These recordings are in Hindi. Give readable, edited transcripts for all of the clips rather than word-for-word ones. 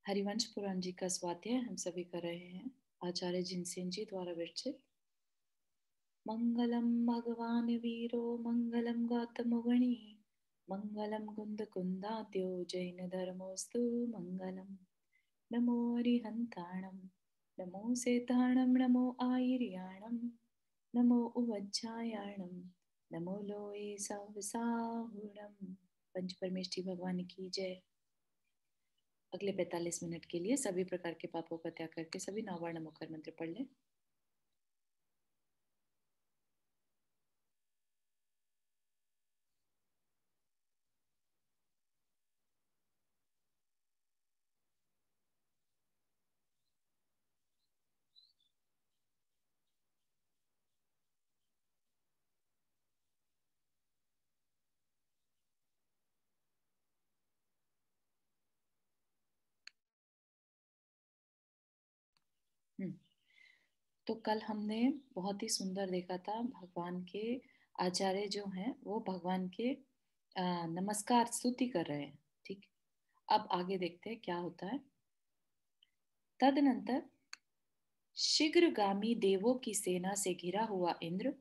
हरिवंश पुराण जी का स्वाध्याय हम सभी कर रहे हैं। आचार्य जिनसेन जी द्वारा विरचित। मंगलम भगवान वीरो मंगलम गौतम गणी मंगलम कुंद कुंदाद्यो जैन धर्मोस्तु मंगलम। नमो हरिहंताणम नमो सेताणम नमो आयर्याणम नमो उवज्जायाणम नमो लोए सवसाहुणम। पंच परमेष्ठी भगवान की जय। अगले 45 मिनट के लिए सभी प्रकार के पापों का त्याग करके सभी नववर्ण मुखर मंत्र पढ़ लें। तो कल हमने बहुत ही सुंदर देखा था, भगवान के आचार्य जो हैं वो भगवान के नमस्कार स्तुति कर रहे हैं। ठीक, अब आगे देखते हैं क्या होता है। तदनंतर शीघ्रगामी देवों की सेना से घिरा हुआ इंद्र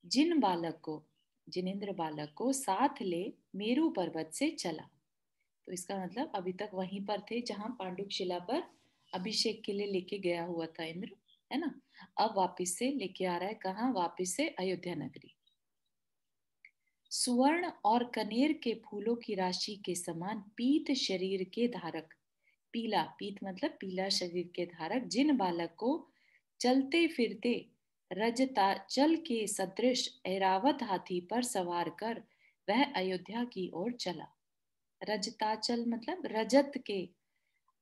जिनेन्द्र बालक को साथ ले मेरु पर्वत से चला। तो इसका मतलब अभी तक वहीं पर थे जहां पांडुक शिला पर अभिषेक के लिए लेके गया हुआ था इंद्र, है ना। अब वापिस से लेके आ रहा है, कहाँ? वापिस से अयोध्या नगरी। सुवर्ण और कनेर के फूलों की राशि के समान पीत शरीर के धारक, पीला पीत मतलब पीला शरीर के धारक जिन बालक को चलते फिरते रजताचल के सदृश ऐरावत हाथी पर सवार कर वह अयोध्या की ओर चला। रजताचल मतलब रजत के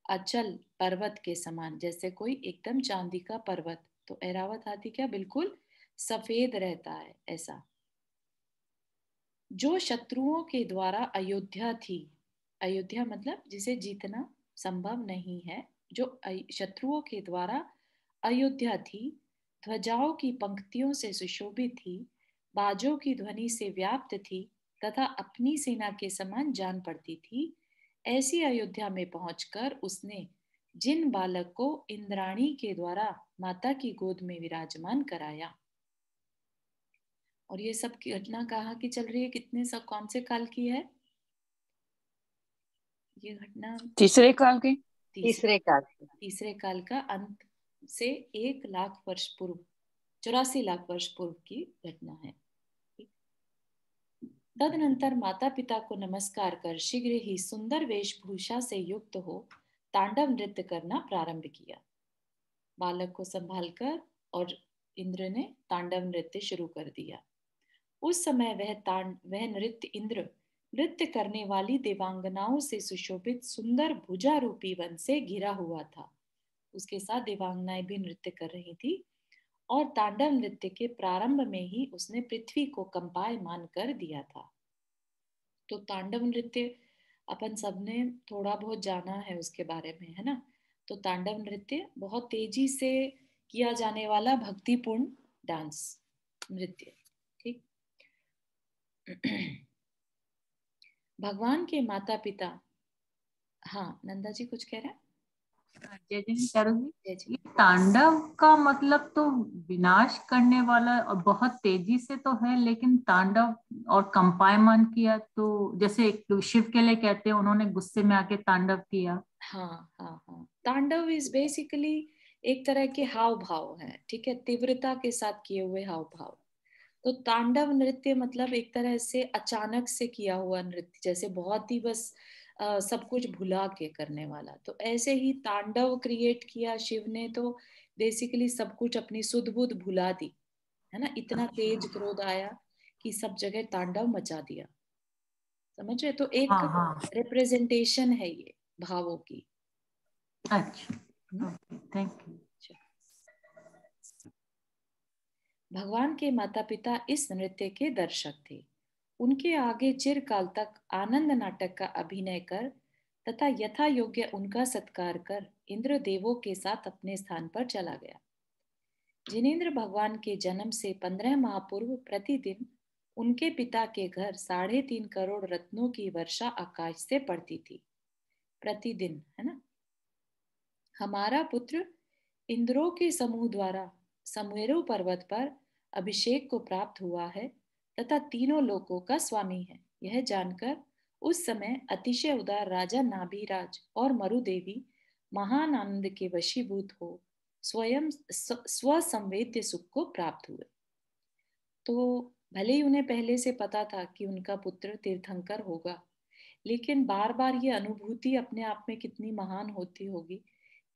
अचल पर्वत के समान, जैसे कोई एकदम चांदी का पर्वत। तो ऐरावत हाथी क्या बिल्कुल सफेद रहता है, ऐसा। जो शत्रुओं के द्वारा अयोध्या थी, अयोध्या मतलब जिसे जीतना संभव नहीं है, जो शत्रुओं के द्वारा अयोध्या थी, ध्वजाओं की पंक्तियों से सुशोभित थी, बाजों की ध्वनि से व्याप्त थी तथा अपनी सेना के समान जान पड़ती थी, ऐसी अयोध्या में पहुंचकर उसने जिन बालक को इंद्राणी के द्वारा माता की गोद में विराजमान कराया। और ये सब की घटना कहाँ की चल रही है, कितने सब कौन से काल की है ये घटना? तीसरे काल की, तीसरे काल का अंत से 1 लाख वर्ष पूर्व, 84 लाख वर्ष पूर्व की घटना है। तदनंतर माता पिता को नमस्कार कर शीघ्र ही सुंदर वेशभूषा से युक्त हो तांडव नृत्य करना प्रारंभ किया। बालक को संभालकर और इंद्र ने तांडव नृत्य शुरू कर दिया। उस समय वह नृत्य इंद्र नृत्य करने वाली देवांगनाओं से सुशोभित सुंदर भुजा रूपी वन से घिरा हुआ था। उसके साथ देवांगनाएं भी नृत्य कर रही थी और तांडव नृत्य के प्रारंभ में ही उसने पृथ्वी को कंपायमान कर दिया था। तो तांडव नृत्य अपन सबने थोड़ा बहुत जाना है उसके बारे में, है ना। तो तांडव नृत्य बहुत तेजी से किया जाने वाला भक्तिपूर्ण डांस नृत्य। ठीक। भगवान के माता पिता, हाँ नंदा जी कुछ कह रहे हैं? जय जय चारू जी। जय जी। ये तांडव का मतलब तो विनाश करने वाला और बहुत तेजी से तो है, लेकिन तांडव और कंपायमान किया तो जैसे शिव के लिए कहते हैं उन्होंने गुस्से में आके तांडव किया। हाँ हाँ हाँ, तांडव इज बेसिकली एक तरह के हाव भाव है, ठीक है, तीव्रता के साथ किए हुए हाव भाव। तो तांडव नृत्य मतलब एक तरह से अचानक से किया हुआ नृत्य, जैसे बहुत ही बस सब कुछ भुला के करने वाला। तो ऐसे ही तांडव क्रिएट किया शिव ने, तो बेसिकली सब कुछ अपनी सुध बुध भुला दी, है ना। इतना तेज क्रोध आया कि सब जगह तांडव मचा दिया, समझ रहे? तो एक हाँ हाँ, रिप्रेजेंटेशन है ये भावों की। अच्छा, थैंक यू। भगवान के माता पिता इस नृत्य के दर्शक थे। उनके आगे चिरकाल तक आनंद नाटक का अभिनय कर तथा यथा योग्य उनका सत्कार कर इंद्र देवों के साथ अपने स्थान पर चला गया। जिनेन्द्र भगवान के जन्म से 15 माह पूर्व प्रतिदिन उनके पिता के घर 3.5 करोड़ रत्नों की वर्षा आकाश से पड़ती थी। प्रतिदिन, है ना। हमारा पुत्र इंद्रों के समूह द्वारा सुमेरु पर्वत पर अभिषेक को प्राप्त हुआ है तथा तीनों लोकों का स्वामी है। यह जानकर उस समय अतिशय उदार राजा नाभिराज और मरुदेवी महान आनंद के वशीभूत हो स्वयं स्वसंवेद्य सुख को प्राप्त हुए। तो भले ही उन्हें पहले से पता था कि उनका पुत्र तीर्थंकर होगा, लेकिन बार बार ये अनुभूति अपने आप में कितनी महान होती होगी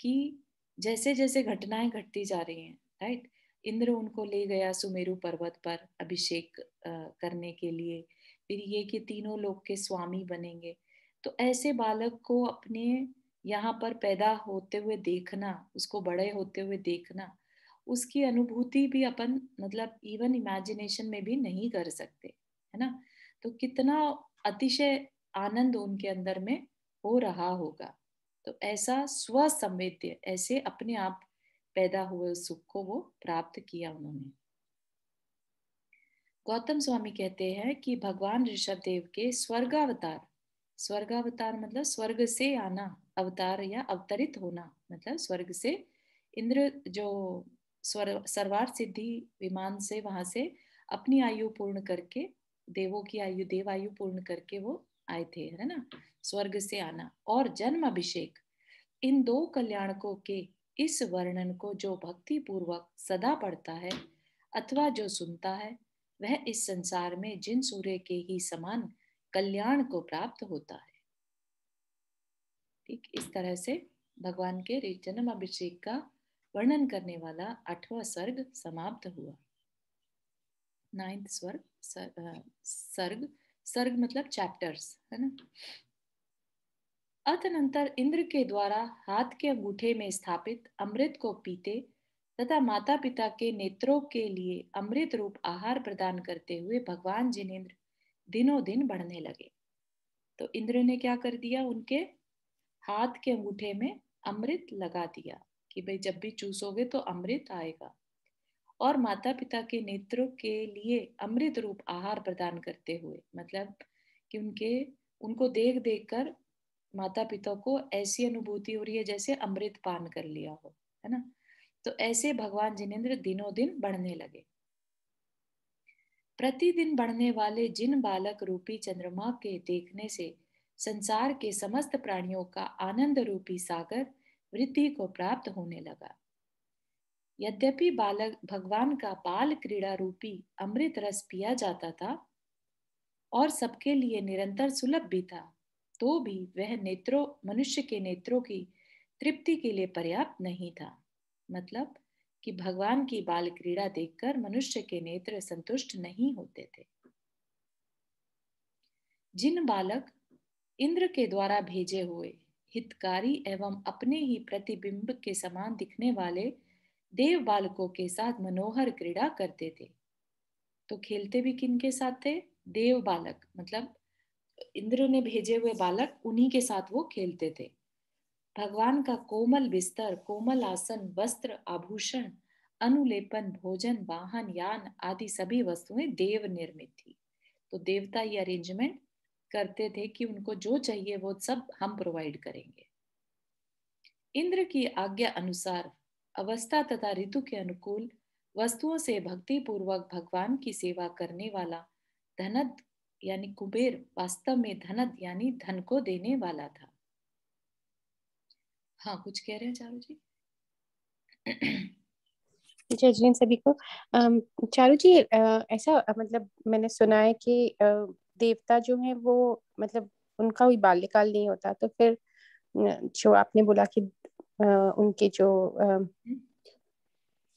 कि जैसे जैसे घटनाएं घटती जा रही हैं, राइट। इंद्र उनको ले गया सुमेरु पर्वत पर अभिषेक करने के लिए, फिर ये कि तीनों लोक के स्वामी बनेंगे। तो ऐसे बालक को अपने यहाँ पर पैदा होते हुए देखना, उसको बड़े होते हुए देखना, उसकी अनुभूति भी अपन मतलब इवन इमेजिनेशन में भी नहीं कर सकते, है ना। तो कितना अतिशय आनंद उनके अंदर में हो रहा होगा। तो ऐसा स्वसंवेद्य, ऐसे अपने आप पैदा हुए सुख को वो प्राप्त किया उन्होंने। गौतम स्वामी कहते हैं कि भगवान ऋषभ देव के स्वर्गावतार, स्वर्गावतार मतलब स्वर्ग से आना, अवतार या अवतरित होना मतलब स्वर्ग से, इंद्र जो सर्वार्थ सिद्धि विमान से वहां से अपनी आयु पूर्ण करके, देवों की आयु, देव आयु पूर्ण करके वो आए थे, है ना। स्वर्ग से आना और जन्म अभिषेक, इन दो कल्याणकों के इस वर्णन को जो भक्ति पूर्वक सदा पढ़ता है अथवा जो सुनता है, वह इस संसार में जिन सूर्य के ही समान कल्याण को प्राप्त होता है। ठीक इस तरह से भगवान के जन्म अभिषेक का वर्णन करने वाला 8वां सर्ग समाप्त हुआ। 9th सर्ग, सर्ग मतलब चैप्टर्स, है ना। अतनंतर इंद्र के द्वारा हाथ के अंगूठे में स्थापित अमृत को पीते तथा माता पिता के नेत्रों के लिए अमृत रूप आहार प्रदान करते हुए भगवान जिनेंद्र दिनों दिन बढ़ने लगे। तो इंद्र ने क्या कर दिया, उनके हाथ के अंगूठे में अमृत लगा दिया कि भाई जब भी चूसोगे तो अमृत आएगा, और माता पिता के नेत्रों के लिए अमृत रूप आहार प्रदान करते हुए, मतलब कि उनको देख देख कर माता पिता को ऐसी अनुभूति हो रही है जैसे अमृत पान कर लिया हो, है ना। तो ऐसे भगवान जिनेंद्र दिनों दिन बढ़ने लगे। प्रतिदिन बढ़ने वाले जिन बालक रूपी चंद्रमा के देखने से संसार के समस्त प्राणियों का आनंद रूपी सागर वृद्धि को प्राप्त होने लगा। यद्यपि बालक भगवान का बाल क्रीड़ा रूपी अमृत रस पिया जाता था और सबके लिए निरंतर सुलभ भी था, तो भी वह नेत्रों, मनुष्य के नेत्रों की तृप्ति के लिए पर्याप्त नहीं था। मतलब कि भगवान की बाल क्रीड़ा देखकर मनुष्य के नेत्र संतुष्ट नहीं होते थे। जिन बालक इंद्र के द्वारा भेजे हुए हितकारी एवं अपने ही प्रतिबिंब के समान दिखने वाले देव बालकों के साथ मनोहर क्रीड़ा करते थे, तो खेलते भी किनके साथ थे, देव बालक, मतलब इंद्र ने भेजे हुए बालक, उन्हीं के साथ वो खेलते थे। भगवान का कोमल बिस्तर, कोमल आसन, वस्त्र, आभूषण, अनुलेपन, भोजन, वाहन, यान आदि सभी वस्तुएं देव निर्मित थी। तो देवता ये अरेंजमेंट करते थे कि उनको जो चाहिए वो सब हम प्रोवाइड करेंगे। इंद्र की आज्ञा अनुसार अवस्था तथा ऋतु के अनुकूल वस्तुओं से भक्ति पूर्वक भगवान की सेवा करने वाला धनद यानी कुबेर वास्तव में धनद यानी धन को देने वाला था। हाँ, कुछ कह रहे हैं चारू जी? जय जैन सभी को। चारू जी, ऐसा मतलब मैंने सुना है कि देवता जो है वो मतलब उनका कोई बाल्यकाल नहीं होता, तो फिर जो आपने बोला कि उनके जो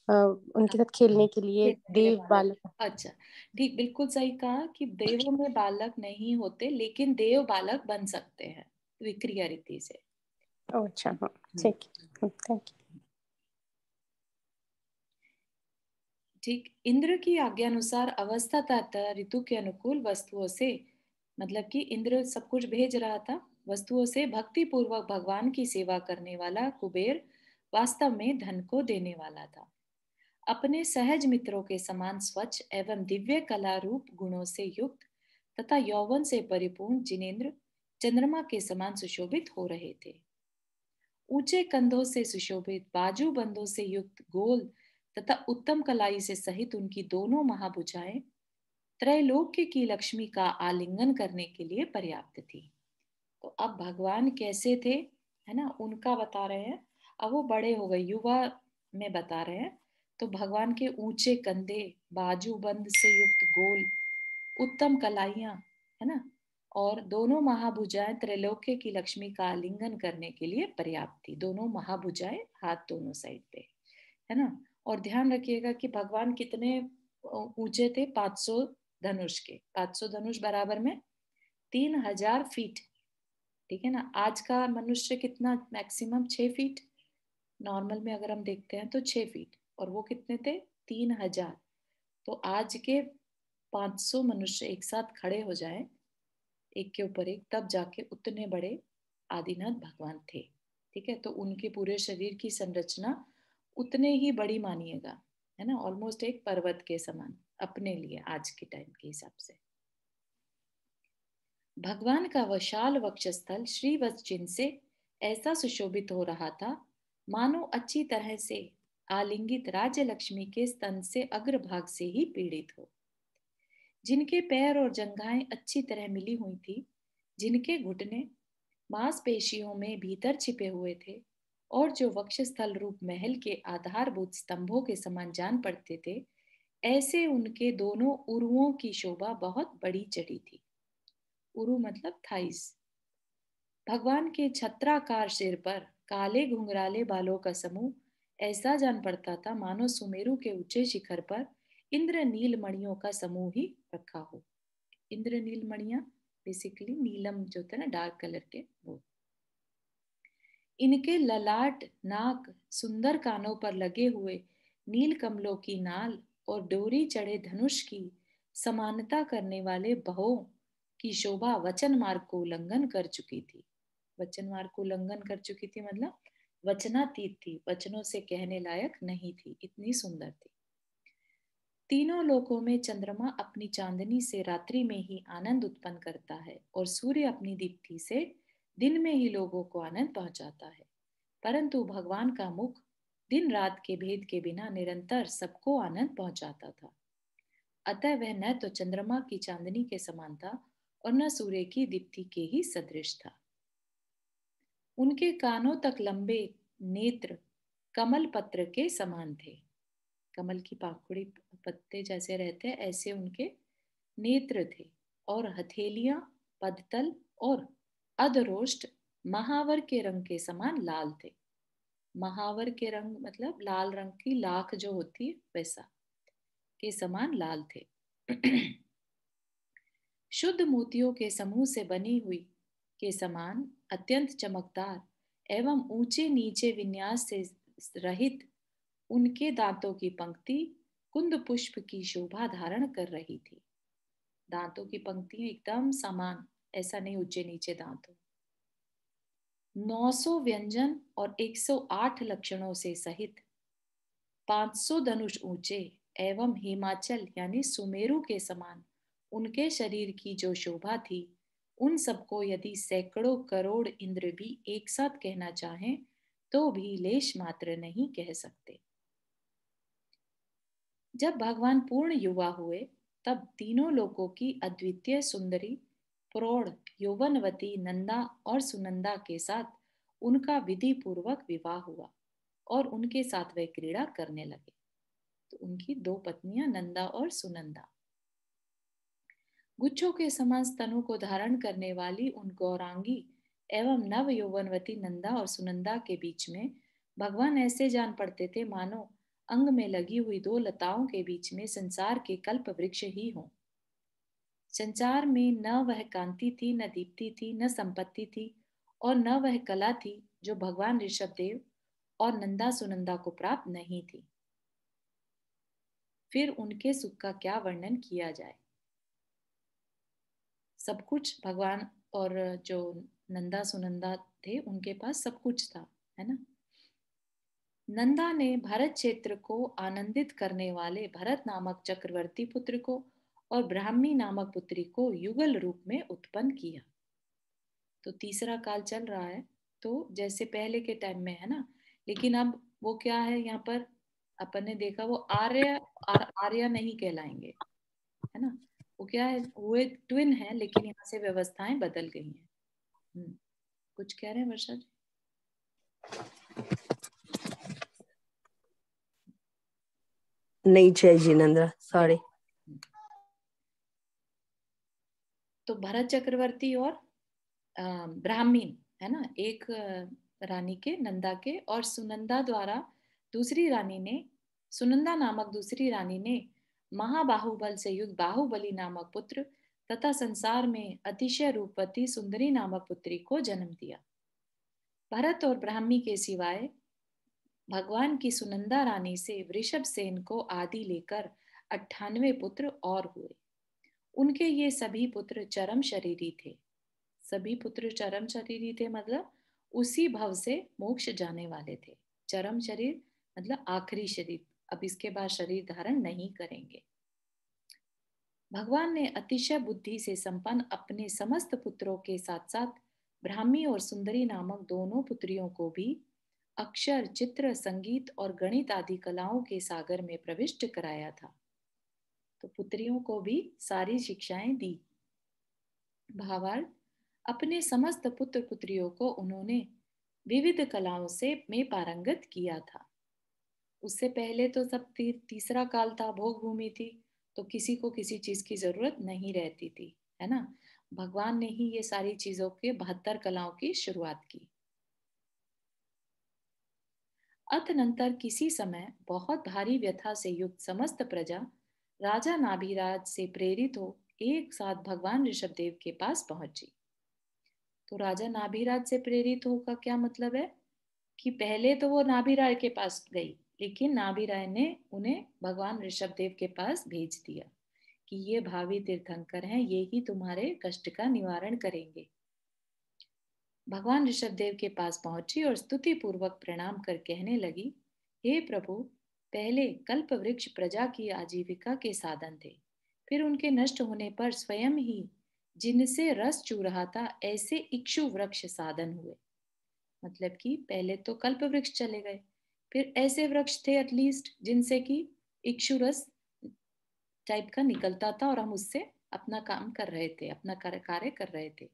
उनके साथ खेलने के लिए देव बालक। अच्छा, ठीक, बिल्कुल सही कहा कि देवों में बालक नहीं होते, लेकिन देव बालक बन सकते हैं विक्रिया रीति से। अच्छा, हाँ, ठीक है, थैंक यू। ठीक, इंद्र की आज्ञा अनुसार अवस्था तथा ऋतु के अनुकूल वस्तुओं से, मतलब कि इंद्र सब कुछ भेज रहा था, वस्तुओं से भक्ति पूर्वक भगवान की सेवा करने वाला कुबेर वास्तव में धन को देने वाला था। अपने सहज मित्रों के समान स्वच्छ एवं दिव्य कला रूप गुणों से युक्त तथा यौवन से परिपूर्ण जिनेंद्र चंद्रमा के समान सुशोभित हो रहे थे। ऊंचे कंधों से सुशोभित, बाजू बंदों से युक्त, गोल तथा उत्तम कलाई से सहित उनकी दोनों महाभुजाएं त्रैलोक्य की लक्ष्मी का आलिंगन करने के लिए पर्याप्त थी। तो अब भगवान कैसे थे, है ना, उनका बता रहे हैं। अब वो बड़े हो गए, युवा में बता रहे हैं। तो भगवान के ऊंचे कंधे, बाजूबंद से युक्त गोल, उत्तम कलाइयां, है ना, और दोनों महाभुजाएं त्रैलोक्य की लक्ष्मी का आलिंगन करने के लिए पर्याप्त थी। दोनों महाभुजाएं, हाथ दोनों साइड पे, है ना। और ध्यान रखिएगा कि भगवान कितने ऊंचे थे, 500 धनुष के। 500 धनुष बराबर में 3000 फीट, ठीक है ना। आज का मनुष्य कितना, मैक्सिमम 6 फीट, नॉर्मल में अगर हम देखते हैं तो 6 फीट, और वो कितने थे, 3000। तो आज के 500 मनुष्य एक साथ खड़े हो जाए एक के ऊपर एक, तब जाके उतने बड़े आदिनाथ भगवान थे, ठीक है। तो उनके पूरे शरीर की संरचना उतने ही बड़ी मानिएगा, है ना, ऑलमोस्ट एक पर्वत के समान अपने लिए आज के टाइम के हिसाब से। भगवान का विशाल वक्षस्थल श्रीवत्स चिन्ह से ऐसा सुशोभित हो रहा था मानो अच्छी तरह से आलिंगित राज्य लक्ष्मी के स्तन से अग्रभाग से ही पीड़ित हो, जिनके पैर और जंघाएं अच्छी तरह मिली हुई थी, जिनके घुटने मांसपेशियों में भीतर छिपे हुए थे, और जो वक्षस्थल रूप महल के आधारभूत स्तंभों के समान जान पड़ते थे, ऐसे उनके दोनों उरुओं की शोभा बहुत बड़ी चढ़ी थी। उरु मतलब थाइस। भगवान के छत्राकार सिर पर काले घुंघराले बालों का समूह ऐसा जान पड़ता था मानो सुमेरु के ऊंचे शिखर पर इंद्रनील मणियों का समूह ही रखा हो। इंद्रनील मणियां बेसिकली नीलम जो होता है ना, डार्क कलर के, वो। इनके ललाट, नाक, सुंदर कानों पर लगे हुए नील कमलों की नाल और डोरी चढ़े धनुष की समानता करने वाले बहों की शोभा वचन मार्ग को उल्लंघन कर चुकी थी। वचन मार्ग को उल्लंघन कर चुकी थी मतलब वचनातीत थी, वचनों से कहने लायक नहीं थी, इतनी सुंदर थी। तीनों लोकों में चंद्रमा अपनी चांदनी से रात्रि में ही आनंद उत्पन्न करता है और सूर्य अपनी दीप्ति से दिन में ही लोगों को आनंद पहुंचाता है, परंतु भगवान का मुख दिन रात के भेद के बिना निरंतर सबको आनंद पहुंचाता था। अतः वह न तो चंद्रमा की चांदनी के समान था और न सूर्य की दीप्ति के ही सदृश था। उनके कानों तक लंबे नेत्र कमल पत्र के समान थे। कमल की पाखुड़ी पत्ते जैसे रहते हैं, ऐसे उनके नेत्र थे, और हथेलियां, पदतल और अधरोष्ट महावर के रंग के समान लाल थे। महावर के रंग मतलब लाल रंग की लाख जो होती है वैसा, के समान लाल थे। शुद्ध मोतियों के समूह से बनी हुई के समान अत्यंत चमकदार एवं ऊंचे नीचे विन्यास से रहित उनके दांतों की पंक्ति कुंद पुष्प की शोभा धारण कर रही थी। दांतों की पंक्तियां एकदम समान, ऐसा नहीं ऊंचे नीचे दांत हो। 900 व्यंजन और 108 लक्षणों से सहित 500 धनुष ऊंचे एवं हिमाचल यानी सुमेरु के समान उनके शरीर की जो शोभा थी, उन सबको यदि सैकड़ों करोड़ इंद्र भी एक साथ कहना चाहें तो भी लेश मात्र नहीं कह सकते। जब भगवान पूर्ण युवा हुए तब तीनों लोकों की अद्वितीय सुंदरी प्रौढ़ यौवनवती नंदा और सुनंदा के साथ उनका विधि पूर्वक विवाह हुआ और उनके साथ वे क्रीड़ा करने लगे। तो उनकी दो पत्नियां नंदा और सुनंदा। गुच्छों के समान स्तनों को धारण करने वाली उन गौरांगी एवं नव यौवनवती नंदा और सुनंदा के बीच में भगवान ऐसे जान पड़ते थे मानो अंग में लगी हुई दो लताओं के बीच में संसार के कल्प वृक्ष ही हों। संसार में न वह कांति थी, न दीप्ति थी, न संपत्ति थी, और न वह कला थी जो भगवान ऋषभदेव और नंदा सुनंदा को प्राप्त नहीं थी। फिर उनके सुख का क्या वर्णन किया जाए। सब कुछ भगवान और जो नंदा सुनंदा थे उनके पास सब कुछ था, है ना। नंदा ने भरत क्षेत्र को आनंदित करने वाले भरत नामक चक्रवर्ती पुत्र को और ब्राह्मी नामक पुत्री को युगल रूप में उत्पन्न किया। तो तीसरा काल चल रहा है, तो जैसे पहले के टाइम में है ना, लेकिन अब वो क्या है, यहाँ पर अपन ने देखा वो आर्य नहीं कहलाएंगे, है ना। वो क्या है, वो एक ट्विन है, लेकिन यहाँ से व्यवस्थाएं बदल गई हैं। कुछ कह रहे हैं वर्षा जी? नहीं जय जिनेंद्र, सॉरी। तो भरत चक्रवर्ती और ब्राह्मीण है ना, एक रानी के, नंदा के, और सुनंदा द्वारा दूसरी रानी ने, सुनंदा नामक दूसरी रानी ने महाबाहुबल से युक्त बाहुबली नामक पुत्र तथा संसार में अतिशय रूपवती सुंदरी नामक पुत्री को जन्म दिया। भरत और ब्राह्मी के सिवाय भगवान की सुनंदा रानी से वृषभ सेन को आदि लेकर 98 पुत्र और हुए। उनके ये सभी पुत्र चरम शरीरी थे। सभी पुत्र चरम शरीरी थे मतलब उसी भव से मोक्ष जाने वाले थे। चरम शरीर मतलब आखिरी शरीर, अब इसके बाद शरीर धारण नहीं करेंगे। भगवान ने अतिशय बुद्धि से संपन्न अपने समस्त पुत्रों के साथ साथ ब्राह्मी और सुंदरी नामक दोनों पुत्रियों को भी अक्षर, चित्र, संगीत और गणित आदि कलाओं के सागर में प्रविष्ट कराया था। तो पुत्रियों को भी सारी शिक्षाएं दी। भावार्थ, अपने समस्त पुत्र पुत्रियों को उन्होंने विविध कलाओं से में पारंगत किया था। उससे पहले तो सब तीसरा काल था, भोग भूमि थी, तो किसी को किसी चीज की जरूरत नहीं रहती थी, है ना। भगवान ने ही ये सारी चीजों के 72 कलाओं की शुरुआत की। अतनंतर किसी समय बहुत भारी व्यथा से युक्त समस्त प्रजा राजा नाभिराज से प्रेरित हो एक साथ भगवान ऋषभदेव के पास पहुंची। तो राजा नाभिराज से प्रेरित हो का क्या मतलब है कि पहले तो वो नाभिराज के पास गई, लेकिन नाभिराज ने उन्हें भगवान ऋषभदेव के पास भेज दिया कि ये भावी तीर्थंकर हैं, ये ही तुम्हारे कष्ट का निवारण करेंगे। भगवान ऋषभदेव के पास पहुंची और स्तुति पूर्वक प्रणाम कर कहने लगी, हे प्रभु, पहले कल्प वृक्ष प्रजा की आजीविका के साधन थे, फिर उनके नष्ट होने पर स्वयं ही जिनसे रस चू रहा था ऐसे इक्षु वृक्ष साधन हुए। मतलब कि पहले तो कल्प वृक्ष चले गए, फिर ऐसे वृक्ष थे एटलीस्ट जिनसे कि इक्षु रस टाइप का निकलता था और हम उससे अपना काम कर रहे थे, अपना कार्य कर रहे थे।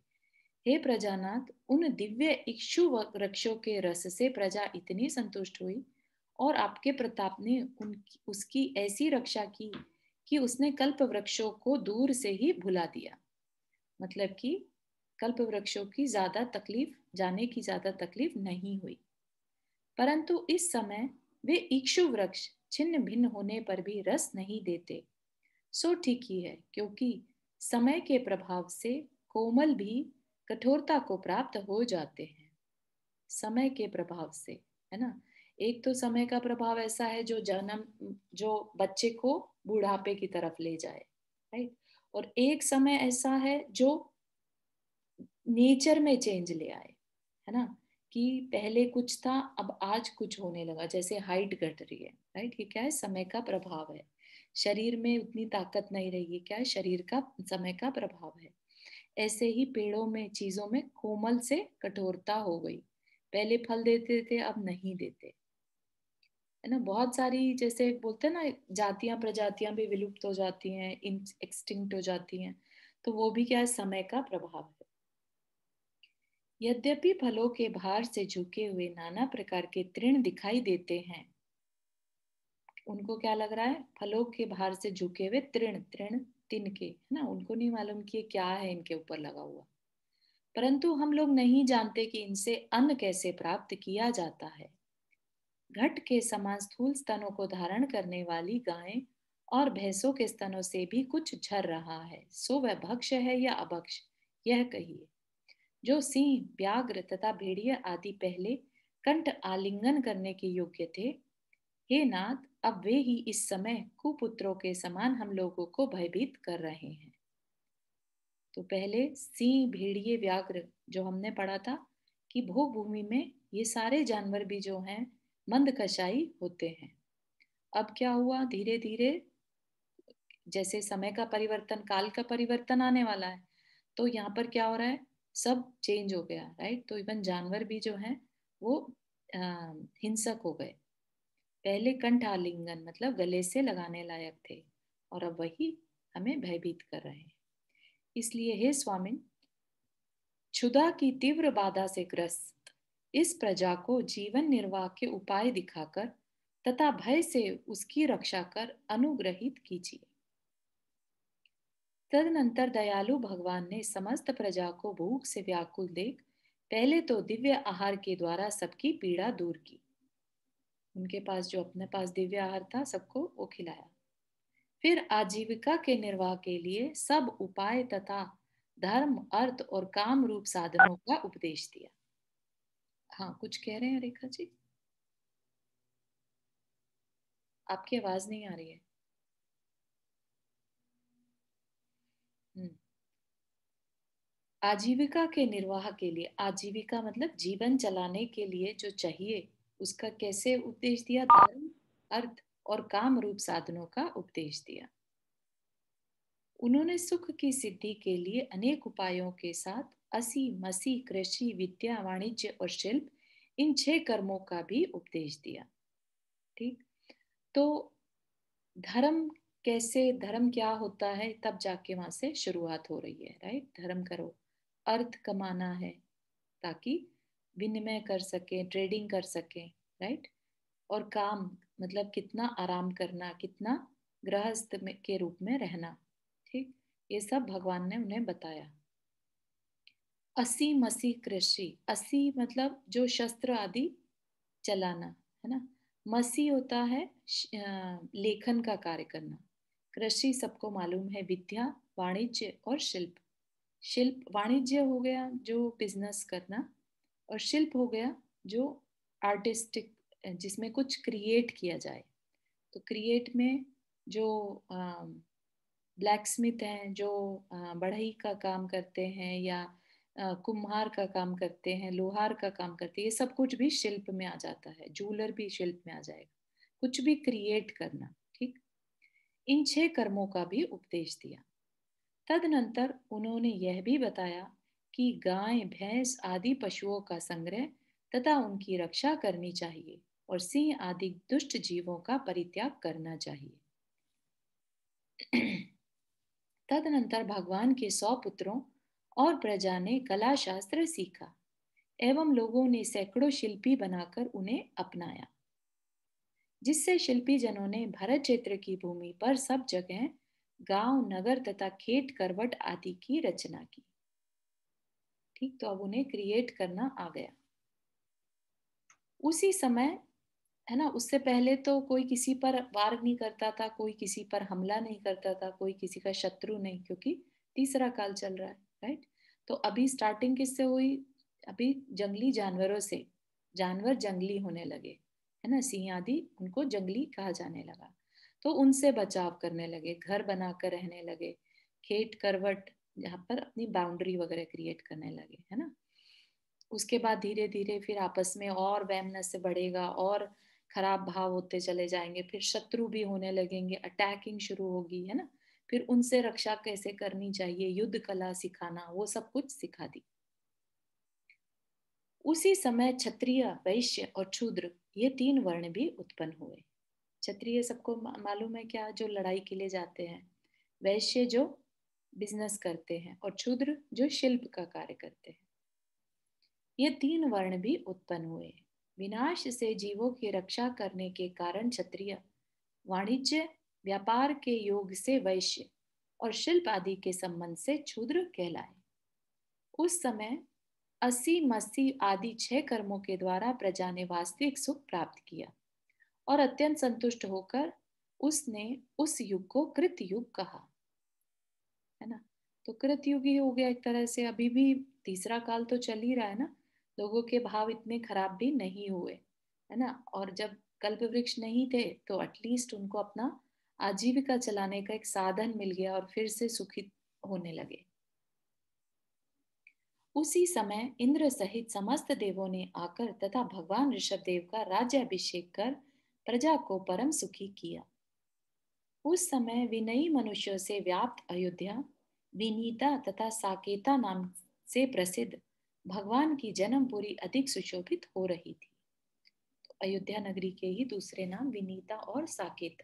हे प्रजानाथ, उन दिव्य इक्षु वृक्षों के रस से प्रजा इतनी संतुष्ट हुई और आपके प्रताप ने उसकी ऐसी रक्षा की कि उसने कल्प वृक्षों को दूर से ही भुला दिया। मतलब कि कल्प वृक्षों की जाने की ज्यादा तकलीफ नहीं हुई। परंतु इस समय वे इक्षु वृक्ष छिन्न भिन्न होने पर भी रस नहीं देते। सो ठीक ही है, क्योंकि समय के प्रभाव से कोमल भी कठोरता को प्राप्त हो जाते हैं। समय के प्रभाव से, है ना। एक तो समय का प्रभाव ऐसा है जो बच्चे को बुढ़ापे की तरफ ले जाए, राइट। और एक समय ऐसा है जो नेचर में चेंज ले आए, है ना, कि पहले कुछ था अब आज कुछ होने लगा, जैसे हाइट घट रही है, राइट। ये क्या है, समय का प्रभाव है। शरीर में उतनी ताकत नहीं रही है, क्या है, शरीर का समय का प्रभाव है। ऐसे ही पेड़ों में, चीजों में कोमल से कठोरता हो गई। पहले फल देते थे, अब नहीं देते, है ना। बहुत सारी, जैसे बोलते हैं ना, जातियां प्रजातियां भी विलुप्त हो जाती हैं, एक्सटिंक्ट हो जाती हैं, तो वो भी क्या है, समय का प्रभाव है। यद्यपि फलों के भार से झुके हुए नाना प्रकार के तृण दिखाई देते हैं, उनको क्या लग रहा है, फलों के भार से झुके हुए तृण तिनके, है ना, उनको नहीं मालूम कि क्या है इनके ऊपर लगा हुआ। परंतु हम लोग नहीं जानते कि इनसे अन्न कैसे प्राप्त किया जाता है। घट के समान स्थूल स्तनों को धारण करने वाली गायें और भैंसों के स्तनों से भी कुछ झर रहा है, सो वह भक्ष्य है या अभक्ष्य, यह कहिए। जो सिंह, व्याघ्र तथा भेड़िया आदि पहले कंठ आलिंगन करने के योग्य थे, हे नाथ, अब वे ही इस समय कुपुत्रों के समान हम लोगों को भयभीत कर रहे हैं। तो पहले सिंह, भेड़िए, व्याघ्र जो हमने पढ़ा था कि भोग भूमि में ये सारे जानवर भी जो हैं मंद कशाई होते हैं। अब क्या हुआ, धीरे धीरे जैसे समय का परिवर्तन, काल का परिवर्तन आने वाला है, तो यहाँ पर क्या हो रहा है, सब चेंज हो गया, राइट। तो इवन जानवर भी जो है वो हिंसक हो गए। पहले कंठ आलिंगन मतलब गले से लगाने लायक थे, और अब वही हमें भयभीत कर रहे हैं। इसलिए हे स्वामिन, क्षुधा की तीव्र बाधा से ग्रस्त इस प्रजा को जीवन निर्वाह के उपाय दिखाकर तथा भय से उसकी रक्षा कर अनुग्रहित कीजिए। तदनंतर दयालु भगवान ने समस्त प्रजा को भूख से व्याकुल देख पहले तो दिव्य आहार के द्वारा सबकी पीड़ा दूर की। उनके पास जो अपने पास दिव्य आहार था सबको वो खिलाया। फिर आजीविका के निर्वाह के लिए सब उपाय तथा धर्म, अर्थ और काम रूप साधनों का उपदेश दिया। हाँ, कुछ कह रहे हैं रेखा जी? आपकी आवाज नहीं आ रही है। आजीविका के निर्वाह के लिए, आजीविका मतलब जीवन चलाने के लिए जो चाहिए उसका कैसे उपदेश दिया? धर्म, अर्थ और काम रूप साधनों का उपदेश दिया। उन्होंने सुख की सिद्धि के लिए अनेक उपायों के साथ असी, मसी, कृषि, विद्या, वाणिज्य और शिल्प, इन 6 कर्मों का भी उपदेश दिया। ठीक, तो धर्म कैसे, धर्म क्या होता है, तब जाके वहां से शुरुआत हो रही है, राइट। धर्म करो, अर्थ कमाना है ताकि विनिमय कर सके, ट्रेडिंग कर सके, राइट। और काम मतलब कितना आराम करना, कितना गृहस्थ के रूप में रहना। ठीक, ये सब भगवान ने उन्हें बताया। असी मसी कृषि, असी मतलब जो शस्त्र आदि चलाना, है ना। मसी होता है लेखन का कार्य करना। कृषि सबको मालूम है, विद्या, वाणिज्य और शिल्प। शिल्प, वाणिज्य हो गया जो बिजनेस करना, और शिल्प हो गया जो आर्टिस्टिक, जिसमें कुछ क्रिएट किया जाए। तो क्रिएट में जो ब्लैक स्मिथ हैं, जो बढ़ई का काम करते हैं, या कुम्हार का काम करते हैं, लोहार का काम करते हैं, ये सब कुछ भी शिल्प में आ जाता है। जूलर भी शिल्प में आ जाएगा, कुछ भी क्रिएट करना। ठीक, इन 6 कर्मों का भी उपदेश दिया। तदनंतर उन्होंने यह भी बताया कि गाय, भैंस आदि पशुओं का संग्रह तथा उनकी रक्षा करनी चाहिए, और सिंह आदि दुष्ट जीवों का परित्याग करना चाहिए। तदनंतर भगवान के 100 पुत्रों और प्रजा ने कला शास्त्र सीखा, एवं लोगों ने सैकड़ों शिल्पी बनाकर उन्हें अपनाया, जिससे शिल्पी जनों ने भरत क्षेत्र की भूमि पर सब जगह गांव, नगर तथा खेत, करवट आदि की रचना की। ठीक, तो अब उन्हें क्रिएट करना आ गया। उसी समय, है ना, उससे पहले तो कोई किसी पर वार नहीं करता था, कोई किसी पर हमला नहीं करता था, कोई किसी का शत्रु नहीं, क्योंकि तीसरा काल चल रहा है, राइट। तो अभी स्टार्टिंग किससे हुई? अभी जंगली जानवरों से। जानवर जंगली होने लगे, है ना, सिंह आदि, उनको जंगली कहा जाने लगा। तो उनसे बचाव करने लगे, घर बनाकर रहने लगे, खेत, करवट, जहाँ पर अपनी बाउंड्री वगैरह क्रिएट करने लगे, है ना। उसके बाद धीरे धीरे फिर आपस में और वैमनस्य बढ़ेगा, और खराब भाव होते चले जाएंगे, फिर शत्रु भी होने लगेंगे, अटैकिंग शुरू होगी, है ना। फिर उनसे रक्षा कैसे करनी चाहिए, युद्ध कला सिखाना, वो सब कुछ सिखा दी। उसी समय क्षत्रिय, वैश्य और शूद्र, ये 3 वर्ण भी उत्पन्न हुए। क्षत्रिय सबको मालूम है क्या, जो लड़ाई के लिए जाते हैं। वैश्य जो बिजनेस करते हैं, और शूद्र जो शिल्प का कार्य करते हैं। ये 3 वर्ण भी उत्पन्न हुए। विनाश से जीवों की रक्षा करने के कारण क्षत्रिय, वाणिज्य व्यापार के योग से वैश्य, और शिल्प आदि के संबंध से शूद्र कहलाए। उस समय 80, मसी आदि 6 कर्मों के द्वारा प्रजा ने वास्तविक सुख प्राप्त किया, और अत्यंत संतुष्ट होकर उसने उस युग को कृत युग कहा, है ना। तो कृत युग ही हो गया एक तरह से। अभी भी तीसरा काल तो चल ही रहा है ना, लोगों के भाव इतने खराब भी नहीं हुए, है ना। और जब कल्प वृक्ष नहीं थे तो एटलीस्ट उनको अपना आजीविका चलाने का एक साधन मिल गया, और फिर से सुखी होने लगे। उसी समय इंद्र सहित समस्त देवों ने आकर तथा भगवान ऋषभ देव का राज्याभिषेक कर प्रजा को परम सुखी किया। उस समय विनयी मनुष्यों से व्याप्त अयोध्या विनीता तथा साकेता नाम से प्रसिद्ध भगवान की जन्मपुरी अधिक सुशोभित हो रही थी। तो अयोध्या नगरी के ही दूसरे नाम विनीता और साकेत,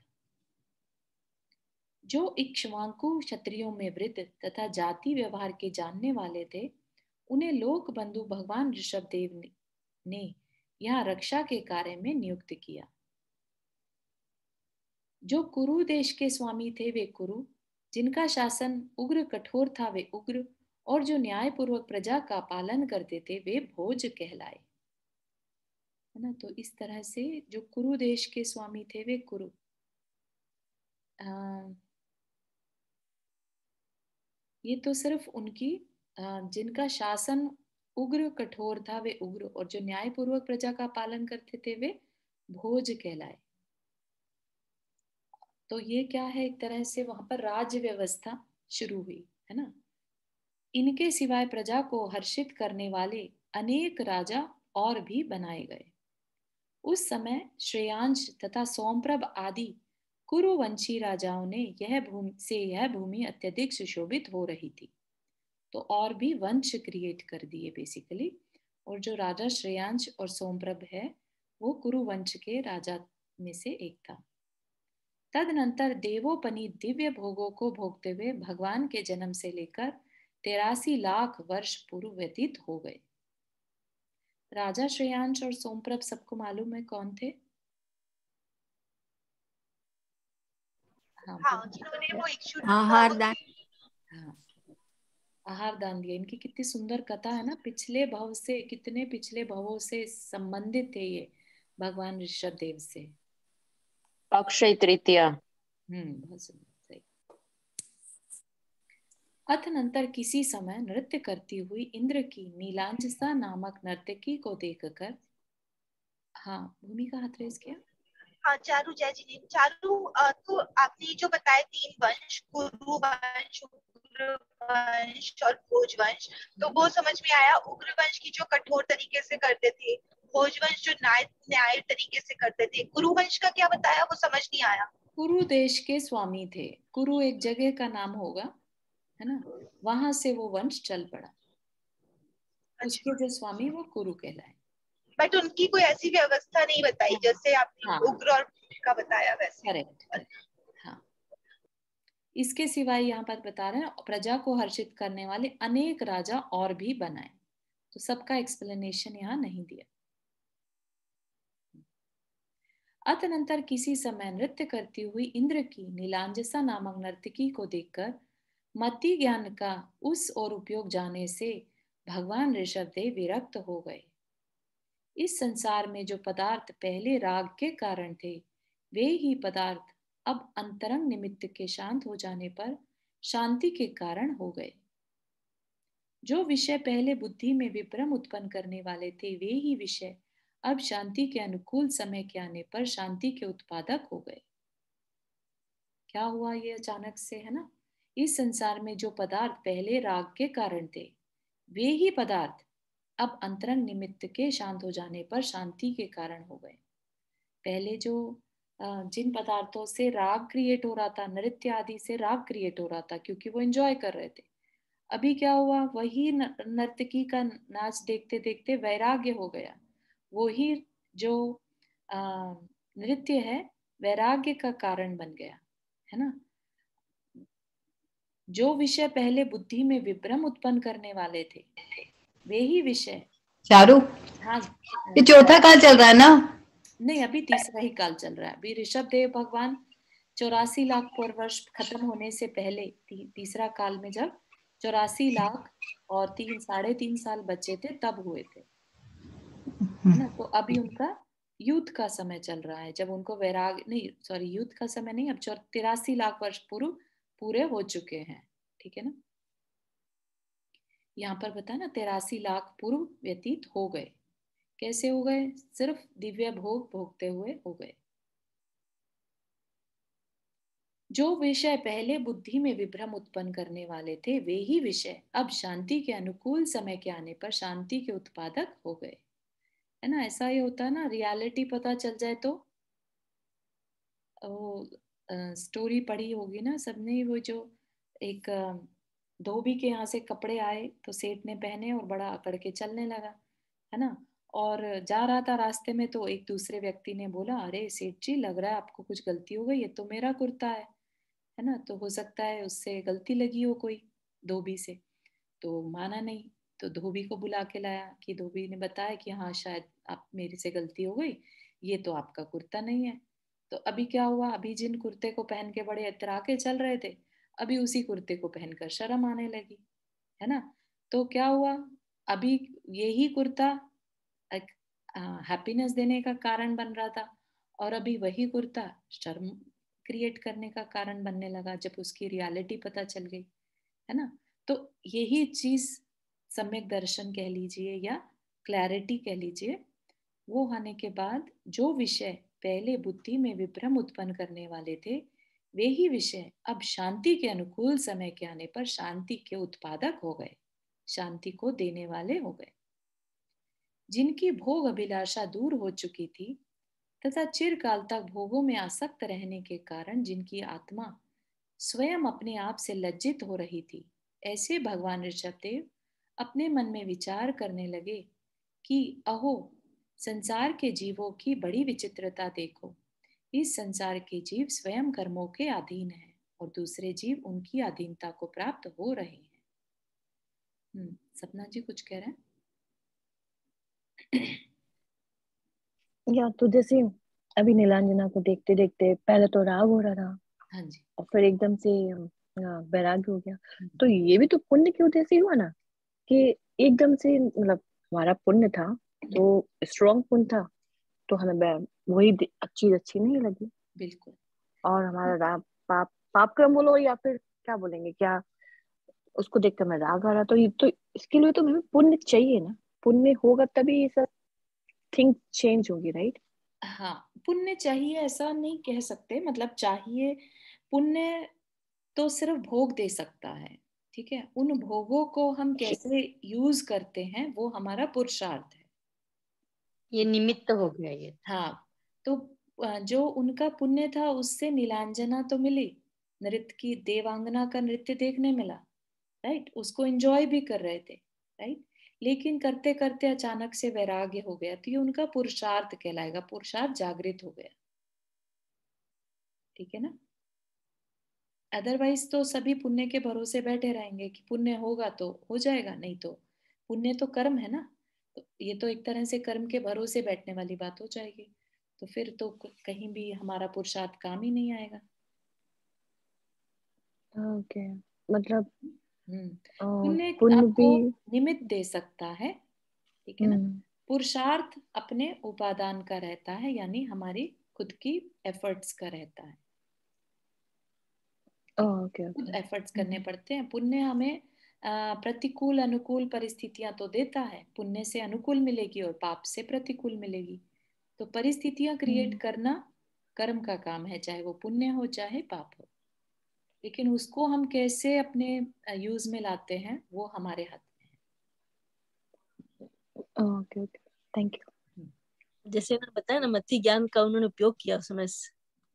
जो इक्ष्वाकु क्षत्रियों में वृद्ध तथा जाति व्यवहार के जानने वाले थे, उन्हें लोक बंधु भगवान ऋषभदेव ने यहाँ रक्षा के कार्य में नियुक्त किया। जो कुरु देश के स्वामी थे वे कुरु, जिनका शासन उग्र कठोर था वे उग्र, और जो न्यायपूर्वक प्रजा का पालन करते थे वे भोज कहलाए। है ना, तो इस तरह से जो कुरु देश के स्वामी थे वे कुरु, ये तो सिर्फ उनकी जिनका शासन उग्र कठोर था वे उग्र, और जो न्यायपूर्वक प्रजा का पालन करते थे वे भोज कहलाए। तो ये क्या है, एक तरह से वहां पर राज्य व्यवस्था शुरू हुई, है ना। इनके सिवाय प्रजा को हर्षित करने वाले अनेक राजा और भी बनाए गए। उस समय श्रेयांश तथा सोमप्रभ आदि कुरुवंशी राजाओं ने यह भूमि अत्यधिक सुशोभित हो रही थी, तो और भी वंश क्रिएट कर दिए बेसिकली। और जो राजा श्रेयांश और सोमप्रभ है वो कुरुवंश के राजा में से एक था। तदनंतर देवोपनीत दिव्य भोगों को भोगते हुए भगवान के जन्म से लेकर 83 लाख वर्ष पूर्व व्यतीत हो गए। राजा श्रेयांश और सोमप्रभ सबको मालूम है कौन थे? हाँ, जिन्होंने वो आहार दान। हाँ, आहार दान दिया। इनकी कितनी सुंदर कथा है ना, पिछले भव से, कितने पिछले भवों से संबंधित थे ये भगवान ऋषभदेव से। अक्षय तृतीया। बहुत सुंदर, सही। अतनंतर किसी समय नृत्य करती हुई इंद्र की नीलांजसा नामक नर्तकी को देखकर, हाँ भूमिका हाथ रेस किया। हाँ चारू जय जी ने। चारू तो आपने जो बताया 3 वंश, कुरु वंश, उग्र वंश और भोज वंश, तो वो समझ में आया। उग्र वंश की जो कठोर तरीके से करते थे, भोज वंश जो न्याय तरीके से करते थे, कुरु वंश का क्या बताया वो समझ नहीं आया। कुरु देश के स्वामी थे, कुरु एक जगह का नाम होगा, है ना, वहां से वो वंश चल पड़ा। उसके जो स्वामी वो कुरु कहलाए। बट उनकी कोई ऐसी व्यवस्था नहीं बताई जैसे आपने हाँ, उग्र और का बताया वैसे। करेक्ट। हाँ, इसके सिवाय यहाँ पर बता रहे हैं प्रजा को हर्षित करने वाले अनेक राजा और भी बनाए, तो सबका एक्सप्लेनेशन यहाँ नहीं दिया। अतनंतर किसी समय नृत्य करती हुई इंद्र की नीलांजसा नामक नर्तकी को देखकर मति ज्ञान का उस ओर उपयोग जाने से भगवान ऋषभदेव विरक्त हो गए। इस संसार में जो पदार्थ पहले राग के कारण थे वे ही पदार्थ अब अंतरंग निमित्त के शांत हो जाने पर शांति के कारण हो गए। जो विषय पहले बुद्धि में विभ्रम उत्पन्न करने वाले थे वे ही विषय अब शांति के अनुकूल समय के आने पर शांति के उत्पादक हो गए। क्या हुआ ये अचानक से, है ना। इस संसार में जो पदार्थ पहले राग के कारण थे वे ही पदार्थ अब अंतरंग निमित्त के शांत हो जाने पर शांति के कारण हो गए। पहले जो जिन पदार्थों से राग क्रिएट हो रहा था, नृत्य आदि से राग क्रिएट हो रहा था क्योंकि वो एंजॉय कर रहे थे, अभी क्या हुआ, वही नर्तकी का नाच देखते देखते वैराग्य हो गया। वही जो नृत्य है वैराग्य का कारण बन गया, है ना। जो विषय पहले बुद्धि में विभ्रम उत्पन्न करने वाले थे वे ही विषय। चारू, हाँ, ये चौथा काल चल रहा है ना? नहीं, अभी तीसरा ही काल चल रहा है। अभी ऋषभदेव भगवान 84 लाख पूर्व वर्ष खत्म होने से पहले तीसरा काल में जब 84 लाख और 3.5 साल बचे थे तब हुए थे, है ना। तो अभी उनका युद्ध का समय चल रहा है, जब उनको वैराग नहीं, सॉरी, युद्ध का समय नहीं, अब 83 लाख वर्ष पूर्व पूरे हो चुके हैं, ठीक है ना। यहाँ पर बताया ना 83 लाख पूर्व व्यतीत हो गए। कैसे हो गए? सिर्फ दिव्य भोग भोगते हुए हो गए। जो विषय पहले बुद्धि में विभ्रम उत्पन्न करने वाले थे वे ही विषय अब शांति के अनुकूल समय के आने पर शांति के उत्पादक हो गए, है ना। ऐसा ही होता है ना, रियलिटी पता चल जाए तो। वो स्टोरी पढ़ी होगी ना सबने, वो जो एक धोबी के यहाँ से कपड़े आए तो सेठ ने पहने और बड़ा अकड़ के चलने लगा, है ना। और जा रहा था रास्ते में तो एक दूसरे व्यक्ति ने बोला, अरे सेठ जी, लग रहा है आपको कुछ गलती हो गई, ये तो मेरा कुर्ता है ना। तो हो सकता है उससे गलती लगी हो कोई धोबी से। तो माना नहीं, तो धोबी को बुला के लाया कि धोबी ने बताया कि हाँ शायद आप मेरे से गलती हो गई, ये तो आपका कुर्ता नहीं है। तो अभी क्या हुआ, अभी जिन कुर्ते को पहन के बड़े इतरा के चल रहे थे, अभी उसी कुर्ते को पहनकर शर्म आने लगी, है ना। तो क्या हुआ, अभी यही कुर्ता एक हैप्पीनेस देने का कारण बन रहा था, और अभी वही कुर्ता शर्म क्रिएट करने का कारण बनने लगा जब उसकी रियलिटी पता चल गई, है ना। तो यही चीज सम्यक दर्शन कह लीजिए या क्लैरिटी कह लीजिए, वो होने के बाद जो विषय पहले बुद्धि में विभ्रम उत्पन्न करने वाले थे, वे ही विषय अब शांति के अनुकूल समय के आने पर शांति के उत्पादक हो गए, शांति को देने वाले हो गए। जिनकी भोग अभिलाषा दूर हो चुकी थी तथा चिरकाल तक भोगों में आसक्त रहने के कारण जिनकी आत्मा स्वयं अपने आप से लज्जित हो रही थी, ऐसे भगवान ऋषभदेव अपने मन में विचार करने लगे कि अहो, संसार के जीवों की बड़ी विचित्रता देखो। इस संसार के जीव स्वयं कर्मों के अधीन हैं और दूसरे जीव उनकी अधीनता को प्राप्त हो रहे हैं। सपना जी कुछ कह रहे हैं? या तो जैसे अभी नीलांजना को देखते देखते पहले तो राग हो रहा था, हाँ जी, और फिर एकदम से वैराग्य हो गया। तो ये भी तो पुण्य की वजह से ही हुआ ना, कि एकदम से मतलब हमारा पुण्य था तो स्ट्रॉन्ग पुण्य था, तो हमें वही चीज अच्छी नहीं लगी, बिल्कुल। और हमारा पाप पाप कर्म बोलो या फिर क्या बोलेंगे, क्या उसको देखकर मैं राग आ रहा, तो ये तो इसके लिए तो हमें पुण्य चाहिए ना, पुण्य होगा तभी ये सब थिंग चेंज होगी, राइट। हाँ, पुण्य चाहिए ऐसा नहीं कह सकते, मतलब चाहिए। पुण्य तो सिर्फ भोग दे सकता है, ठीक है। उन भोगों को हम कैसे यूज करते हैं वो हमारा पुरुषार्थ है। ये निमित्त हो गया ये। हाँ, तो जो उनका पुण्य था उससे नीलांजना तो मिली, नृत्य की देवांगना का नृत्य देखने मिला, राइट, उसको एंजॉय भी कर रहे थे, राइट। लेकिन करते करते अचानक से वैराग्य हो गया, तो ये उनका पुरुषार्थ कहलाएगा, पुरुषार्थ जागृत हो गया, ठीक है ना। अदरवाइज तो सभी पुण्य के भरोसे बैठे रहेंगे कि पुण्य होगा तो हो जाएगा, नहीं तो पुण्य तो कर्म है ना, तो ये तो एक तरह से कर्म के भरोसे बैठने वाली बात हो जाएगी, तो फिर तो कहीं भी हमारा पुरुषार्थ काम ही नहीं आएगा। ओके, मतलब पुण्य पुण्य आपको भी निमित्त दे सकता है, ठीक है ना। पुरुषार्थ अपने उपादान का रहता है, यानी हमारी खुद की एफर्ट्स का रहता है, ओके खुद ओके। एफर्ट्स करने पड़ते हैं। पुण्य हमें प्रतिकूल अनुकूल परिस्थितियां तो देता है, पुण्य से अनुकूल मिलेगी और पाप से प्रतिकूल मिलेगी। तो परिस्थितियां क्रिएट करना कर्म का काम है, चाहे वो पुण्य हो चाहे पाप हो, लेकिन उसको हम कैसे अपने यूज में लाते हैं वो हमारे हाथ में ओके ओके, थैंक यू। है। जैसे उन्होंने बताया ना, मति ज्ञान का उन्होंने उपयोग किया उस समय,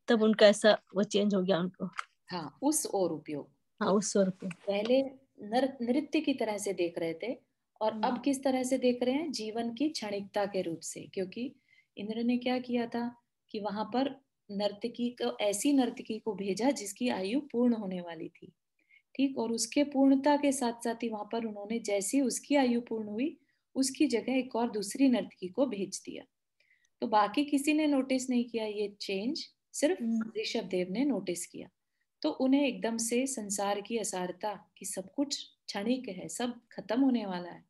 तब उनका ऐसा वो चेंज हो गया उनको। हाँ, उस और उपयोग। हाँ, उस स्वर पे पहले नृत्य की तरह से देख रहे थे, और अब किस तरह से देख रहे हैं, जीवन की क्षणिकता के रूप से। क्योंकि इंद्र ने क्या किया था कि वहां पर नर्तकी को, ऐसी नर्तकी को भेजा जिसकी आयु पूर्ण होने वाली थी, ठीक, और उसके पूर्णता के साथ साथ ही वहां पर उन्होंने जैसी उसकी आयु पूर्ण हुई उसकी जगह एक और दूसरी नर्तकी को भेज दिया। तो बाकी किसी ने नोटिस नहीं किया ये चेंज, सिर्फ ऋषभ देव ने नोटिस किया। तो उन्हें एकदम से संसार की असारता कि सब कुछ क्षणिक है, सब खत्म होने वाला है,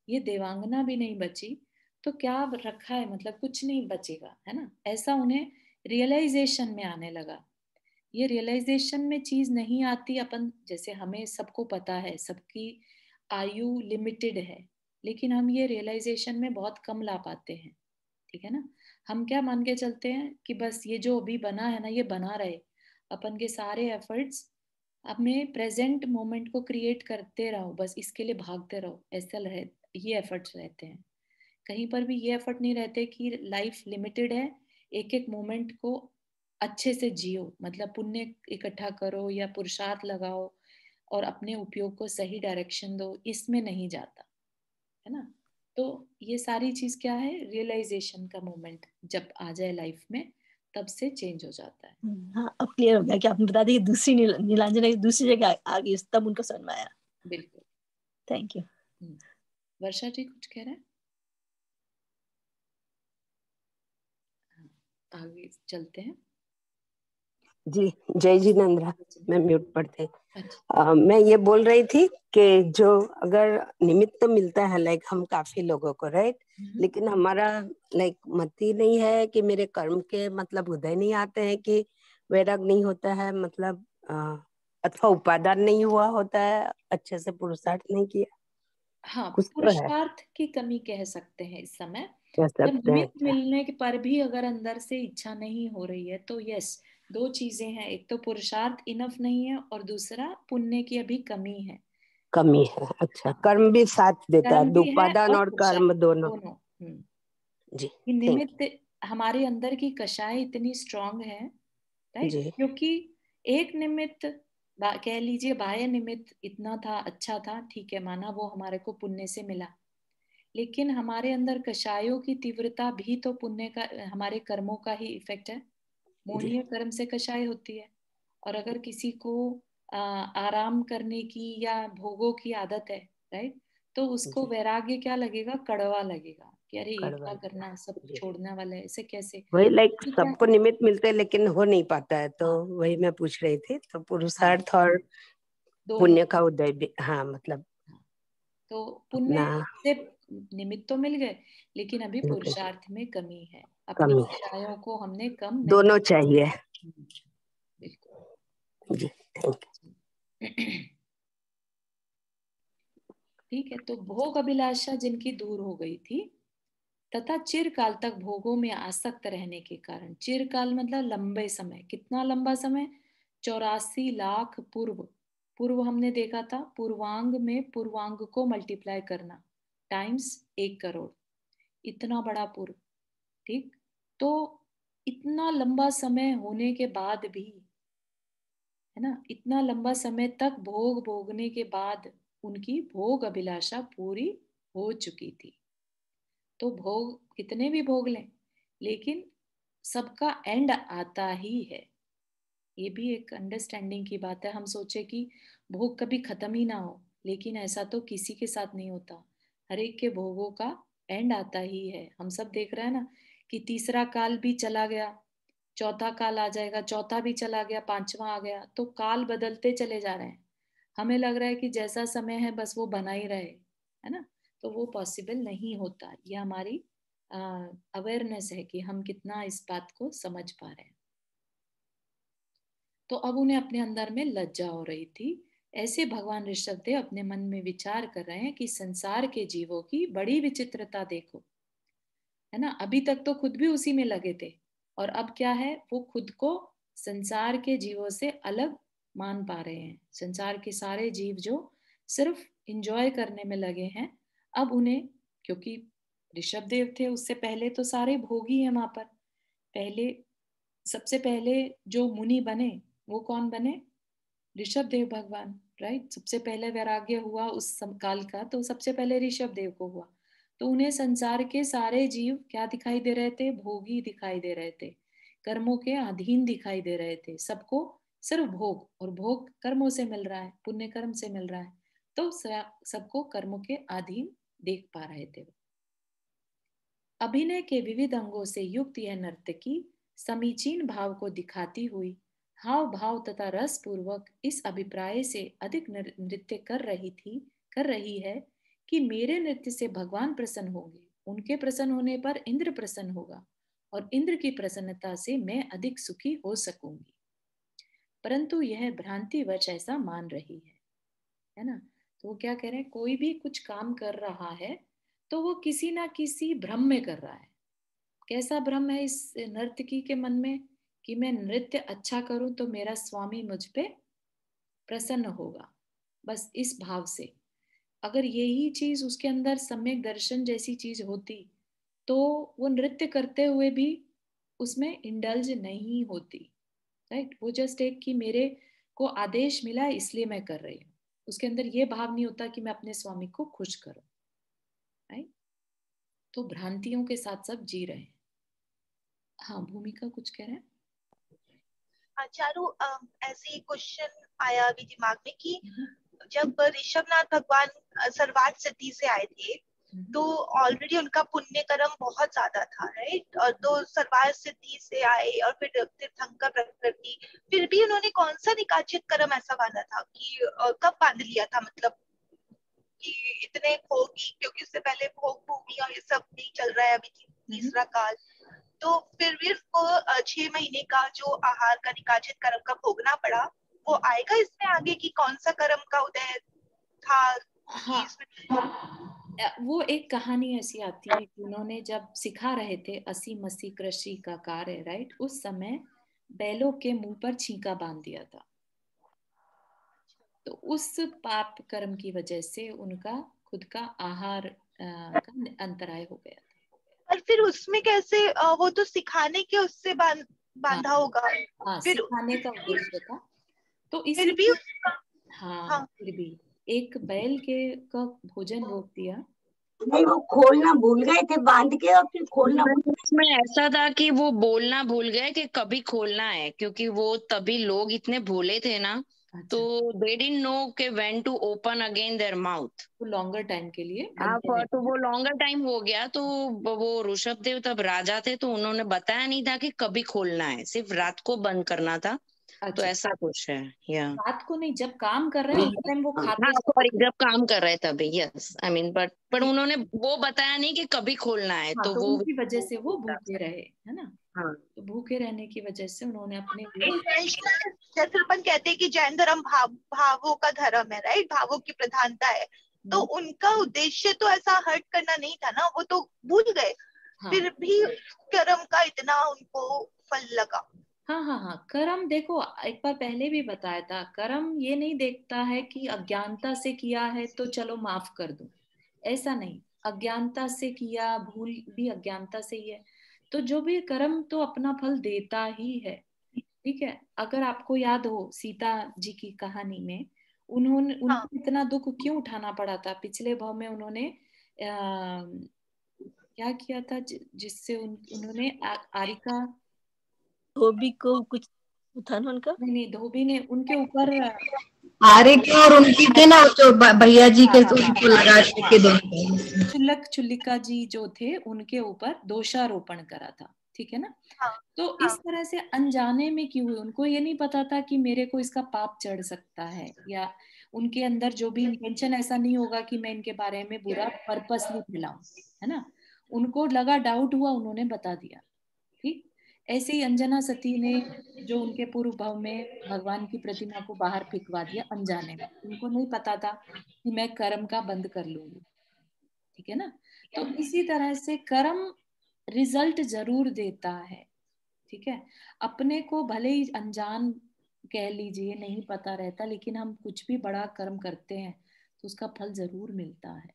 ये देवांगना भी नहीं बची तो क्या रखा है, मतलब कुछ नहीं बचेगा, है ना, ऐसा उन्हें रियलाइजेशन में आने लगा। ये रियलाइजेशन में चीज नहीं आती, अपन जैसे हमें सबको पता है सबकी आयु लिमिटेड है, लेकिन हम ये रियलाइजेशन में बहुत कम ला पाते हैं, ठीक है ना। हम क्या मान के चलते हैं कि बस ये जो अभी बना है ना ये बना रहे, अपन के सारे एफर्ट्स हमें प्रेजेंट मोमेंट को क्रिएट करते रहो, बस इसके लिए भागते रहो, ऐसा रहे, ये एफर्ट्स रहते हैं। कहीं पर भी ये एफर्ट नहीं रहते कि लाइफ लिमिटेड है, एक एक मोमेंट को अच्छे से जियो, मतलब पुण्य इकट्ठा करो या पुरुषार्थ लगाओ और अपने उपयोग को सही डायरेक्शन दो, इसमें नहीं जाता है ना। तो ये सारी चीज क्या है, रियलाइजेशन का मोमेंट जब आ जाए लाइफ में तब से चेंज हो जाता है। हाँ, अब क्लियर हो गया कि आपने बता दिया कि दूसरी नीलांजना दूसरी जगह आ गई, तब उनको समझ में आया। बिल्कुल, थैंक यू। वर्षा जी कुछ कह रहे हैं? आगे चलते हैं जी। जय जी नंद्रा, मैं म्यूट पर थी। अच्छा। मैं ये बोल रही थी कि जो अगर निमित्त तो मिलता है, लाइक हम काफी लोगों को, राइट, लेकिन हमारा लाइक मत ही नहीं है कि मेरे कर्म के मतलब उदय नहीं आते हैं, कि वैराग नहीं होता है, मतलब अथवा उपादान नहीं हुआ होता है, अच्छे से पुरुषार्थ नहीं किया, हाँ, कुछ तो है, पुरुषार्थ की कमी कह सकते हैं इस समय। कह जब सकते हैं। निमित्त मिलने के पर भी अगर अंदर से इच्छा नहीं हो रही है तो यस, दो चीजें हैं, एक तो पुरुषार्थ इनफ नहीं है और दूसरा पुण्य की अभी कमी है। कमी है। अच्छा, कर्म भी साथ देता है, कर्म भी है उपादान और और पुरुषार्थ, कर्म दोनों। दोनों। जी, कि थैंक निमित्त हमारे अंदर की कषाय इतनी स्ट्रांग है, राइट, जी। क्योंकि एक निमित्त कह लीजिए बाह्य निमित्त इतना था, अच्छा था, ठीक है, माना वो हमारे को पुण्य से मिला, लेकिन हमारे अंदर कषायों की तीव्रता भी तो पुण्य का, हमारे कर्मों का ही इफेक्ट है। मोहनीय कर्म से कषाय होती है। और अगर किसी को आराम करने की या भोगों की आदत है, राइट, तो उसको वैराग्य क्या लगेगा, कड़वा लगेगा कि अरे ये क्या करना, सब छोड़ने वाला है, ऐसे कैसे। वही लाइक ठीक है। सबको निमित्त मिलते हैं लेकिन हो नहीं पाता है, तो वही मैं पूछ रही थी। तो पुरुषार्थ और पुण्य का उदय भी, हाँ, मतलब तो पुण्य से निमित्त तो मिल गए, लेकिन अभी मिल गए। पुरुषार्थ में कमी है, अपनी कमी है। कषायों को हमने कम नहीं। दोनों चाहिए। बिल्कुल जी, थैंक यू। ठीक है, तो भोग अभिलाषा जिनकी दूर हो गई थी तथा चिरकाल तक भोगों में आसक्त रहने के कारण, चिरकाल मतलब लंबे समय, कितना लंबा समय, 84 लाख पूर्व, पूर्व हमने देखा था, पूर्वांग में पूर्वांग को मल्टीप्लाई करना टाइम्स 1 करोड़, इतना बड़ा पूर्व, ठीक। तो इतना लंबा समय होने के बाद भी, है ना, इतना लंबा समय तक भोग भोगने के बाद उनकी भोग अभिलाषा पूरी हो चुकी थी। तो भोग कितने भी भोग लें, लेकिन सबका एंड आता ही है। ये भी एक अंडरस्टैंडिंग की बात है। हम सोचे कि भोग कभी खत्म ही ना हो, लेकिन ऐसा तो किसी के साथ नहीं होता। हर एक के भोगों का एंड आता ही है। हम सब देख रहे हैं ना कि तीसरा काल भी चला गया, चौथा काल आ जाएगा, चौथा भी चला गया, पांचवा आ गया, तो काल बदलते चले जा रहे हैं। हमें लग रहा है कि जैसा समय है बस वो बना ही रहे, है ना, तो वो पॉसिबल नहीं होता। ये हमारी अवेयरनेस है कि हम कितना इस बात को समझ पा रहे हैं। तो अब उन्हें अपने अंदर में लज्जा हो रही थी। ऐसे भगवान ऋषभदेव अपने मन में विचार कर रहे हैं कि संसार के जीवों की बड़ी विचित्रता देखो, है ना। अभी तक तो खुद भी उसी में लगे थे, और अब क्या है, वो खुद को संसार के जीवों से अलग मान पा रहे हैं। संसार के सारे जीव जो सिर्फ इंजॉय करने में लगे हैं, अब उन्हें, क्योंकि ऋषभदेव थे उससे पहले तो सारे भोगी हैं वहां पर। पहले, सबसे पहले जो मुनि बने वो कौन बने, ऋषभदेव भगवान, राइट। सबसे पहले वैराग्य हुआ उस काल का तो सबसे पहले ऋषभदेव को हुआ। तो उन्हें संसार के सारे जीव क्या दिखाई दे रहे थे, भोगी दिखाई दे रहे थे, कर्मों के अधीन दिखाई दे रहे थे। सबको सिर्फ भोग, और भोग कर्मों से मिल रहा है, पुण्य कर्म से मिल रहा है, तो सबको कर्मों के अधीन देख पा रहे थे। अभिनय के विविध अंगों से युक्त यह नर्तकी समीचीन भाव को दिखाती हुई हाव भाव तथा रस पूर्वक इस अभिप्राय से अधिक नृत्य कर रही है कि मेरे नृत्य से भगवान प्रसन्न होंगे, उनके प्रसन्न होने पर इंद्र प्रसन्न होगा, और इंद्र की प्रसन्नता से मैं अधिक सुखी हो सकूंगी। परंतु यह भ्रांतिवश ऐसा मान रही है ना। तो वो क्या कह रहे हैं, कोई भी कुछ काम कर रहा है तो वो किसी ना किसी भ्रम में कर रहा है। कैसा भ्रम है इस नर्तकी के मन में, कि मैं नृत्य अच्छा करूं तो मेरा स्वामी मुझ पे प्रसन्न होगा, बस इस भाव से। अगर यही चीज उसके अंदर सम्यक दर्शन जैसी चीज होती तो वो नृत्य करते हुए भी उसमें इंडल्ज नहीं होती, राइट। वो जस्ट एक कि मेरे को आदेश मिला इसलिए मैं कर रही हूँ, उसके अंदर ये भाव नहीं होता कि मैं अपने स्वामी को खुश करूं, राइट। तो भ्रांतियों के साथ सब जी रहे हैं। हाँ, भूमिका कुछ कह रहे हैं। चारू, ऐसे ही क्वेश्चन आया अभी दिमाग में कि जब ऋषभनाथ भगवान सर्वार्थ सिद्धि से आए थे तो ऑलरेडी उनका पुण्य कर्म बहुत ज्यादा था, राइट। और तो सर्वार्थ सिद्धि से आए और फिर तीर्थंकर प्रकृति, फिर भी उन्होंने कौन सा निकाचित कर्म ऐसा बांधा था कि कब बांध लिया था, मतलब कि इतने भोगी, क्योंकि उससे पहले भोग भूमि और ये सब नहीं चल रहा है अभी तीसरा काल, तो फिर भी उसको 6 महीने का जो आहार का निकाचित कर्म का भोगना पड़ा, वो आएगा इसमें आगे कि कौन सा कर्म का उदय था। हाँ, वो एक कहानी ऐसी आती है कि उन्होंने जब सिखा रहे थे 80 मसी कृषि का कार्य, राइट, उस समय बैलों के मुंह पर छींका बांध दिया था। तो उस पाप कर्म की वजह से उनका खुद का आहार का अंतराय हो गया था। और फिर उसमें कैसे वो तो सिखाने के उससे बांधा होगा। हाँ, फिर सिखाने का उद्देश्य था। तो इसी फिर भी हाँ, फिर भी एक बैल के का भोजन रोक दिया। नहीं, वो खोलना भूल गए थे बांध के, और फिर खोलना उसमें ऐसा था कि वो बोलना भूल गए कि कभी खोलना है, क्योंकि वो तभी लोग इतने भोले थे ना, तो they didn't know कि when to open again their mouth। वो लॉन्गर टाइम के लिए हाँ, तो वो लॉन्गर टाइम हो गया, तो वो ऋषभदेव तब राजा थे, तो उन्होंने बताया नहीं था कि कभी खोलना है, सिर्फ रात को बंद करना था। तो ऐसा कुछ है। या रात को नहीं, जब काम कर रहे हैं उस टाइम वो खाते। सॉरी, जब काम कर रहे तभी, यस, आई मीन, बट उन्होंने वो बताया नहीं कि कभी खोलना है। हाँ, तो तो वो उनकी वजह से वो भूखे रहे, है ना। हाँ, तो भूखे रहने की वजह से उन्होंने अपने जैसे अपन कहते हैं कि जैन धर्म भावों का धर्म है, राइट, भावों की प्रधानता है, तो उनका उद्देश्य तो ऐसा हर्ट करना नहीं था ना, वो तो भूल गए। हाँ। फिर भी कर्म का इतना उनको फल लगा। हाँ हाँ हाँ, कर्म देखो, एक बार पहले भी बताया था, कर्म ये नहीं देखता है कि अज्ञानता से किया है तो चलो माफ कर दूं, ऐसा नहीं। अज्ञानता से किया, भूल भी अज्ञानता से ही है, तो जो भी कर्म तो अपना फल देता ही है, ठीक है। अगर आपको याद हो सीता जी की कहानी में, उनको इतना दुख क्यों उठाना पड़ा था। पिछले भाव में उन्होंने क्या किया था जिससे उन्होंने आरिका, धोबी को कुछ उठाना उनका, नहीं, धोबी ने उनके ऊपर आरिका और उनकी थे ना जो भैया जी के उनको लगा के चुल्लक चुल्लिका जी जो थे उनके ऊपर दोषारोपण करा था, ठीक है ना। तो इस तरह से अनजाने में क्यों हुई, उनको ये नहीं पता था कि मेरे को इसका पाप चढ़ सकता है, या उनके अंदर जो भी इंटेंशन ऐसा नहीं होगा कि मैं इनके बारे में बुरा पर्पसली फैलाऊं, है ना। उनको लगा, डाउट हुआ, उन्होंने बता दिया, ठीक। ऐसे ही अंजना सती ने जो उनके पूर्व भाव में भगवान की प्रतिमा को बाहर फेंकवा दिया अनजाने में, उनको नहीं पता था कि मैं कर्म का बंद कर लूंगी, ठीक है ना। तो इसी तरह से कर्म रिजल्ट जरूर देता है, ठीक है। अपने को भले ही अनजान कह लीजिए, नहीं पता रहता, लेकिन हम कुछ भी बड़ा कर्म करते हैं तो उसका फल जरूर मिलता है।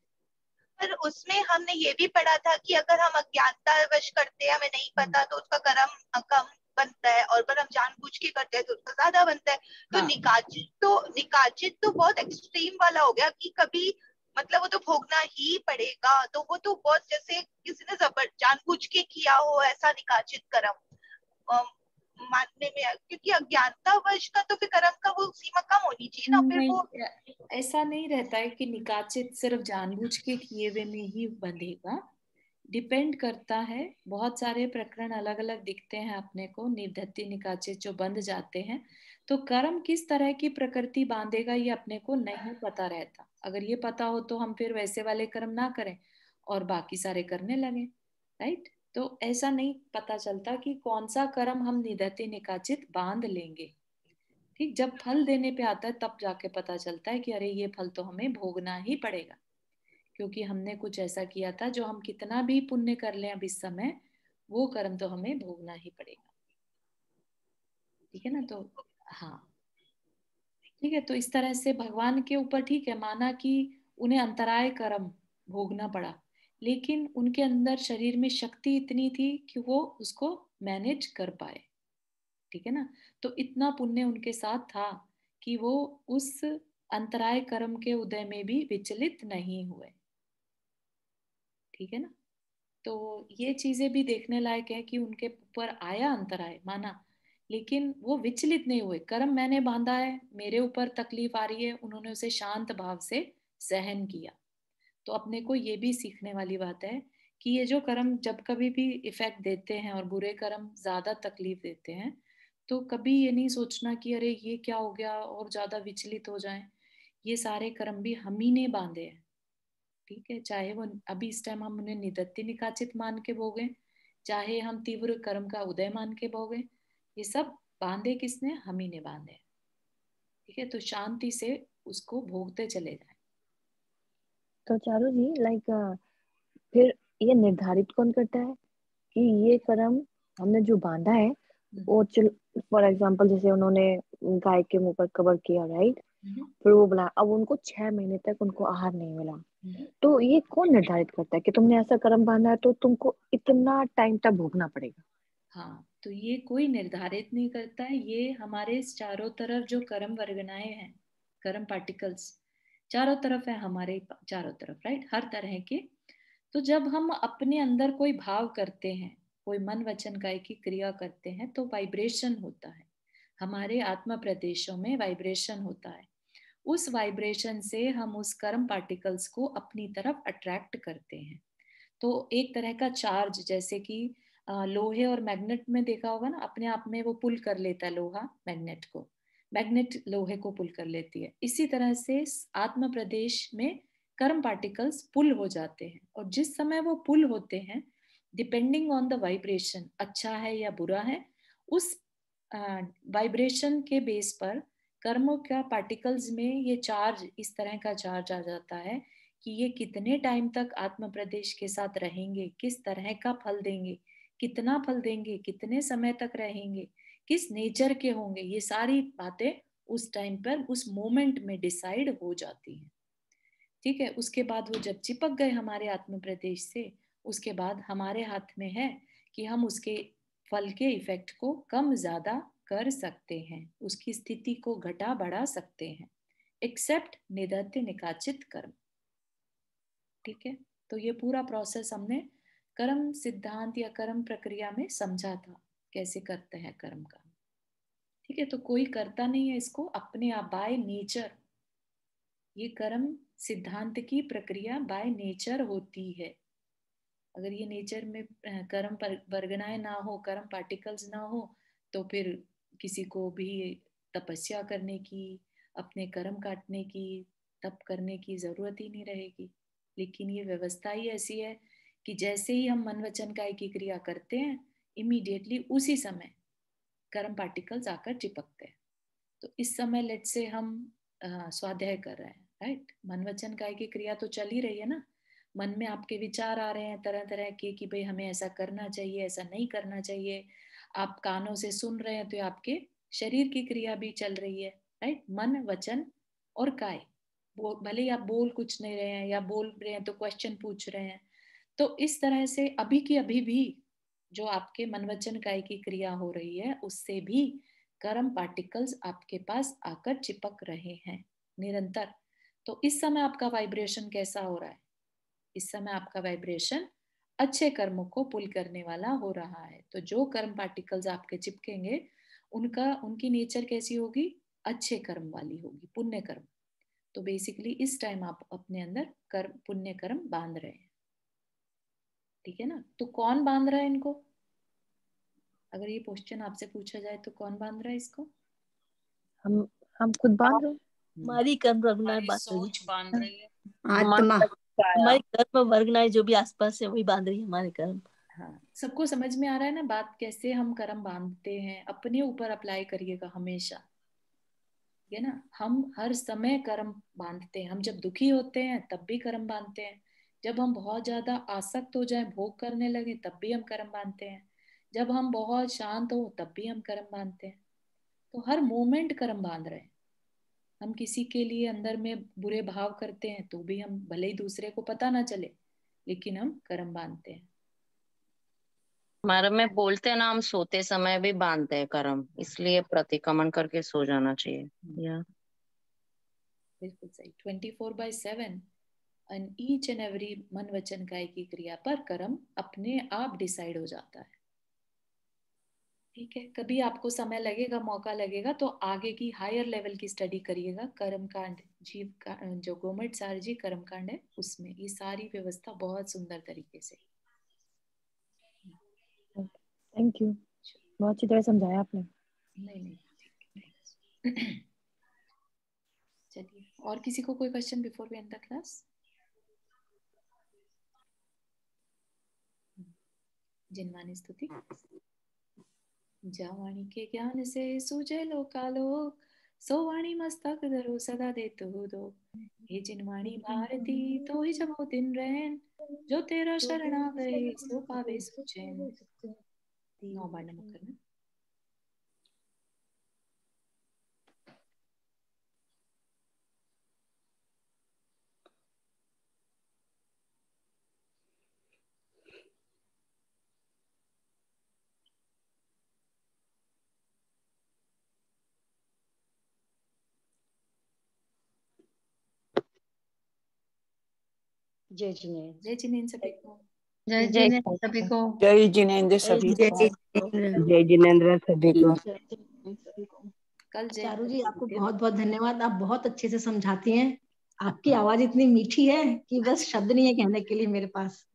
पर उसमें हमने ये भी पढ़ा था कि अगर हम अज्ञानतावश करते हैं, हमें नहीं पता, तो उसका कर्म कम बनता है, और अगर हम जानबूझ के करते हैं तो उसका ज्यादा बनता है। तो निकाचित तो बहुत एक्सट्रीम वाला हो गया कि कभी मतलब वो तो भोगना ही पड़ेगा, तो वो तो बहुत जैसे किसी ने जानबूझ के किया हो ऐसा निकाचित कर्म मानने में, क्योंकि अज्ञानतावश का तो फिर कर्म का वो सीमा कम होनी चाहिए ना। फिर वो ऐसा नहीं रहता है कि निकाचित सिर्फ जानबूझ के किए हुए में ही बंधेगा, डिपेंड करता है। बहुत सारे प्रकरण अलग अलग दिखते हैं अपने को, निर्धत्ति निकाचित जो बंध जाते हैं, तो कर्म किस तरह की प्रकृति बांधेगा ये अपने को नहीं पता रहता। अगर ये पता हो तो हम फिर वैसे वाले कर्म ना करें और बाकी सारे करने लगे, राइट। तो ऐसा नहीं पता चलता कि कौन सा कर्म हम निधत्ति निकाचित बांध लेंगे, ठीक। जब फल देने पे आता है तब जाके पता चलता है कि अरे ये फल तो हमें भोगना ही पड़ेगा, क्योंकि हमने कुछ ऐसा किया था जो हम कितना भी पुण्य कर लें अब इस समय, वो कर्म तो हमें भोगना ही पड़ेगा, ठीक है ना। तो हाँ, ठीक है। तो इस तरह से भगवान के ऊपर, ठीक है, माना कि उन्हें अंतराय कर्म भोगना पड़ा, लेकिन उनके अंदर शरीर में शक्ति इतनी थी कि वो उसको मैनेज कर पाए, ठीक है ना। तो इतना पुण्य उनके साथ था कि वो उस अंतराय कर्म के उदय में भी विचलित नहीं हुए। ठीक है ना। तो ये चीजें भी देखने लायक है कि उनके ऊपर आया अंतराय, माना, लेकिन वो विचलित नहीं हुए। कर्म मैंने बांधा है, मेरे ऊपर तकलीफ आ रही है, उन्होंने उसे शांत भाव से सहन किया। तो अपने को ये भी सीखने वाली बात है कि ये जो कर्म जब कभी भी इफेक्ट देते हैं और बुरे कर्म ज्यादा तकलीफ देते हैं, तो कभी ये नहीं सोचना कि अरे ये क्या हो गया और ज्यादा विचलित हो जाएं। ये सारे कर्म भी हम ही ने बांधे हैं। ठीक है, चाहे वो अभी इस टाइम हम उन्हें निदत्ति निकाचित मान के भोगे, चाहे हम तीव्र कर्म का उदय मान के भोगे, ये सब बांधे किसने? हम ही ने बांधे। ठीक है, तो शांति से उसको भोगते चले जाए। तो चारू जी फिर ये निर्धारित कौन करता है कि ये कर्म हमने जो बांधा है वो चल, फॉर एग्जाम्पल जैसे उन्होंने गाय के मुंह पर कवर किया, राइट, फिर वो बोला अब उनको 6 महीने तक उनको आहार नहीं मिला, तो ये कौन निर्धारित करता है कि तुमने ऐसा कर्म बांधा है तो तुमको इतना टाइम तक भोगना पड़ेगा? हाँ, तो ये कोई निर्धारित नहीं करता है। ये हमारे चारों तरफ जो कर्म वर्गनाएं हैं, कर्म पार्टिकल्स चारों तरफ है, हमारे चारों तरफ, राइट, हर तरह के। तो जब हम अपने अंदर कोई भाव करते हैं, कोई मन वचन काय की क्रिया करते हैं, तो वाइब्रेशन होता है, हमारे आत्मा प्रदेशों में वाइब्रेशन होता है। उस वाइब्रेशन से हम उस कर्म पार्टिकल्स को अपनी तरफ अट्रैक्ट करते हैं। तो एक तरह का चार्ज, जैसे कि लोहे और मैग्नेट में देखा होगा ना, अपने आप में वो पुल कर लेता है लोहा मैग्नेट को, मैग्नेट लोहे को पुल कर लेती है। इसी तरह से आत्म प्रदेश में कर्म पार्टिकल्स पुल हो जाते हैं, और जिस समय वो पुल होते हैं, डिपेंडिंग ऑन द वाइब्रेशन, अच्छा है या बुरा है, उस वाइब्रेशन के बेस पर कर्मों का पार्टिकल्स में ये चार्ज, इस तरह का चार्ज आ जाता है कि ये कितने टाइम तक आत्म प्रदेश के साथ रहेंगे, किस तरह का फल देंगे, कितना फल देंगे, कितने समय तक रहेंगे, किस नेचर के होंगे, ये सारी बातें उस टाइम पर, उस मोमेंट में डिसाइड हो जाती हैं। ठीक है, उसके बाद वो जब चिपक गए हमारे आत्म प्रदेश से, उसके बाद हमारे हाथ में है कि हम उसके फल के इफेक्ट को कम ज्यादा कर सकते हैं, उसकी स्थिति को घटा बढ़ा सकते हैं, एक्सेप्ट निदत्ति निकाचित कर्म। ठीक है, तो ये पूरा प्रोसेस हमने कर्म सिद्धांत या कर्म प्रक्रिया में समझा था, कैसे करते हैं कर्म का। ठीक है, तो कोई करता नहीं है इसको अपने आप, बाय नेचर। ये कर्म सिद्धांत की प्रक्रिया बाय नेचर होती है। अगर ये नेचर में कर्म वर्गनाएं ना हो, कर्म पार्टिकल्स ना हो, तो फिर किसी को भी तपस्या करने की, अपने कर्म काटने की, तप करने की जरूरत ही नहीं रहेगी। लेकिन ये व्यवस्था ही ऐसी है कि जैसे ही हम मन वचन काय की क्रिया करते हैं, इमीडिएटली उसी समय कर्म पार्टिकल्स आकर चिपकते हैं। तो इस समय लेट से हम स्वाध्याय कर रहे हैं, राइट, मन वचन काय की क्रिया तो चल ही रही है ना। मन में आपके विचार आ रहे हैं तरह तरह के कि भाई हमें ऐसा करना चाहिए, ऐसा नहीं करना चाहिए। आप कानों से सुन रहे हैं तो आपके शरीर की क्रिया भी चल रही है, राइट, मन वचन और काय। भले ही आप बोल कुछ नहीं रहे हैं या बोल रहे हैं तो क्वेश्चन पूछ रहे हैं। तो इस तरह से अभी की अभी भी जो आपके मन वचन काय की क्रिया हो रही है, उससे भी कर्म पार्टिकल्स आपके पास आकर चिपक रहे हैं निरंतर। तो इस समय आपका वाइब्रेशन कैसा हो रहा है? इस समय आपका वाइब्रेशन अच्छे कर्मों को पुल करने वाला हो रहा है। तो जो कर्म पार्टिकल्स आपके चिपकेंगे, उनकी नेचर कैसी होगी? अच्छे कर्म वाली होगी, पुण्य कर्म। तो बेसिकली इस टाइम आप अपने अंदर कर्म, पुण्य कर्म बांध रहे हैं। ठीक है ना। तो कौन बांध रहा है इनको? अगर ये क्वेश्चन आपसे पूछा जाए तो कौन बांध रहा है इसको? हम खुद बांध रहे हैं। हमारी कर्म वर्गनाएं बांध रही सोच बांध रही है, आत्मा। हमारी कर्म वर्गनाएं जो भी आसपास है वही बांध रही है हमारे कर्म। हाँ, सबको समझ में आ रहा है ना बात, कैसे हम कर्म बांधते हैं? अपने ऊपर अप्लाई करिएगा हमेशा, है ना। हम हर समय कर्म बांधते हैं। हम जब दुखी होते हैं तब भी कर्म बांधते हैं, जब हम बहुत ज्यादा आसक्त हो जाए, भोग करने लगे, तब भी हम कर्म बांधते हैं, जब हम बहुत शांत हो तब भी हम कर्म बांधते हैं। तो हर मोमेंट कर्म बांध रहे हैं। हम किसी के लिए अंदर में बुरे भाव करते हैं तो भी हम, भले ही दूसरे को पता ना चले, लेकिन हम कर्म बांधते हैं। हमारे में बोलते हैं ना, हम सोते समय भी बांधते हैं कर्म, इसलिए प्रतिक्रमण करके सो जाना चाहिए। या बिल्कुल सही। 24/7 एंड ईच एंड एवरी मन वचन काया की क्रिया पर कर्म अपने आप डिसाइड हो जाता है। ठीक है, कभी आपको समय लगेगा, मौका लगेगा तो आगे की हायर लेवल की स्टडी करिएगा। कर्म कांड, जीव का जो गोमट सारजी कर्म कांड है उसमें ये सारी व्यवस्था बहुत सुंदर तरीके से। थैंक यू, बहुत अच्छी तरह समझाया आपने। नहीं चलिए, और किसी को कोई question before we end the class? Jinvani स्तुति। जावाणी के ज्ञान से सूझे लोकालोक, सो वाणी मस्तक धरो सदा दे तो दो। हे जिनवाणी भारती तो ही जमो दिन रहन, जो तेरा शरणा गए सो पावे सुचैन। 9 बार नमक करना। जय जिनेन्द्र। जय जिनेन्द्र सभी को। जय जिनेन्द्र सभी को। जय जिनेन्द्र सभी को। जय जिनेन्द्र सभी को। कल चारू जी आपको बहुत बहुत धन्यवाद, आप बहुत अच्छे से समझाती हैं। आपकी आवाज इतनी मीठी है कि बस शब्द नहीं है कहने के लिए मेरे पास।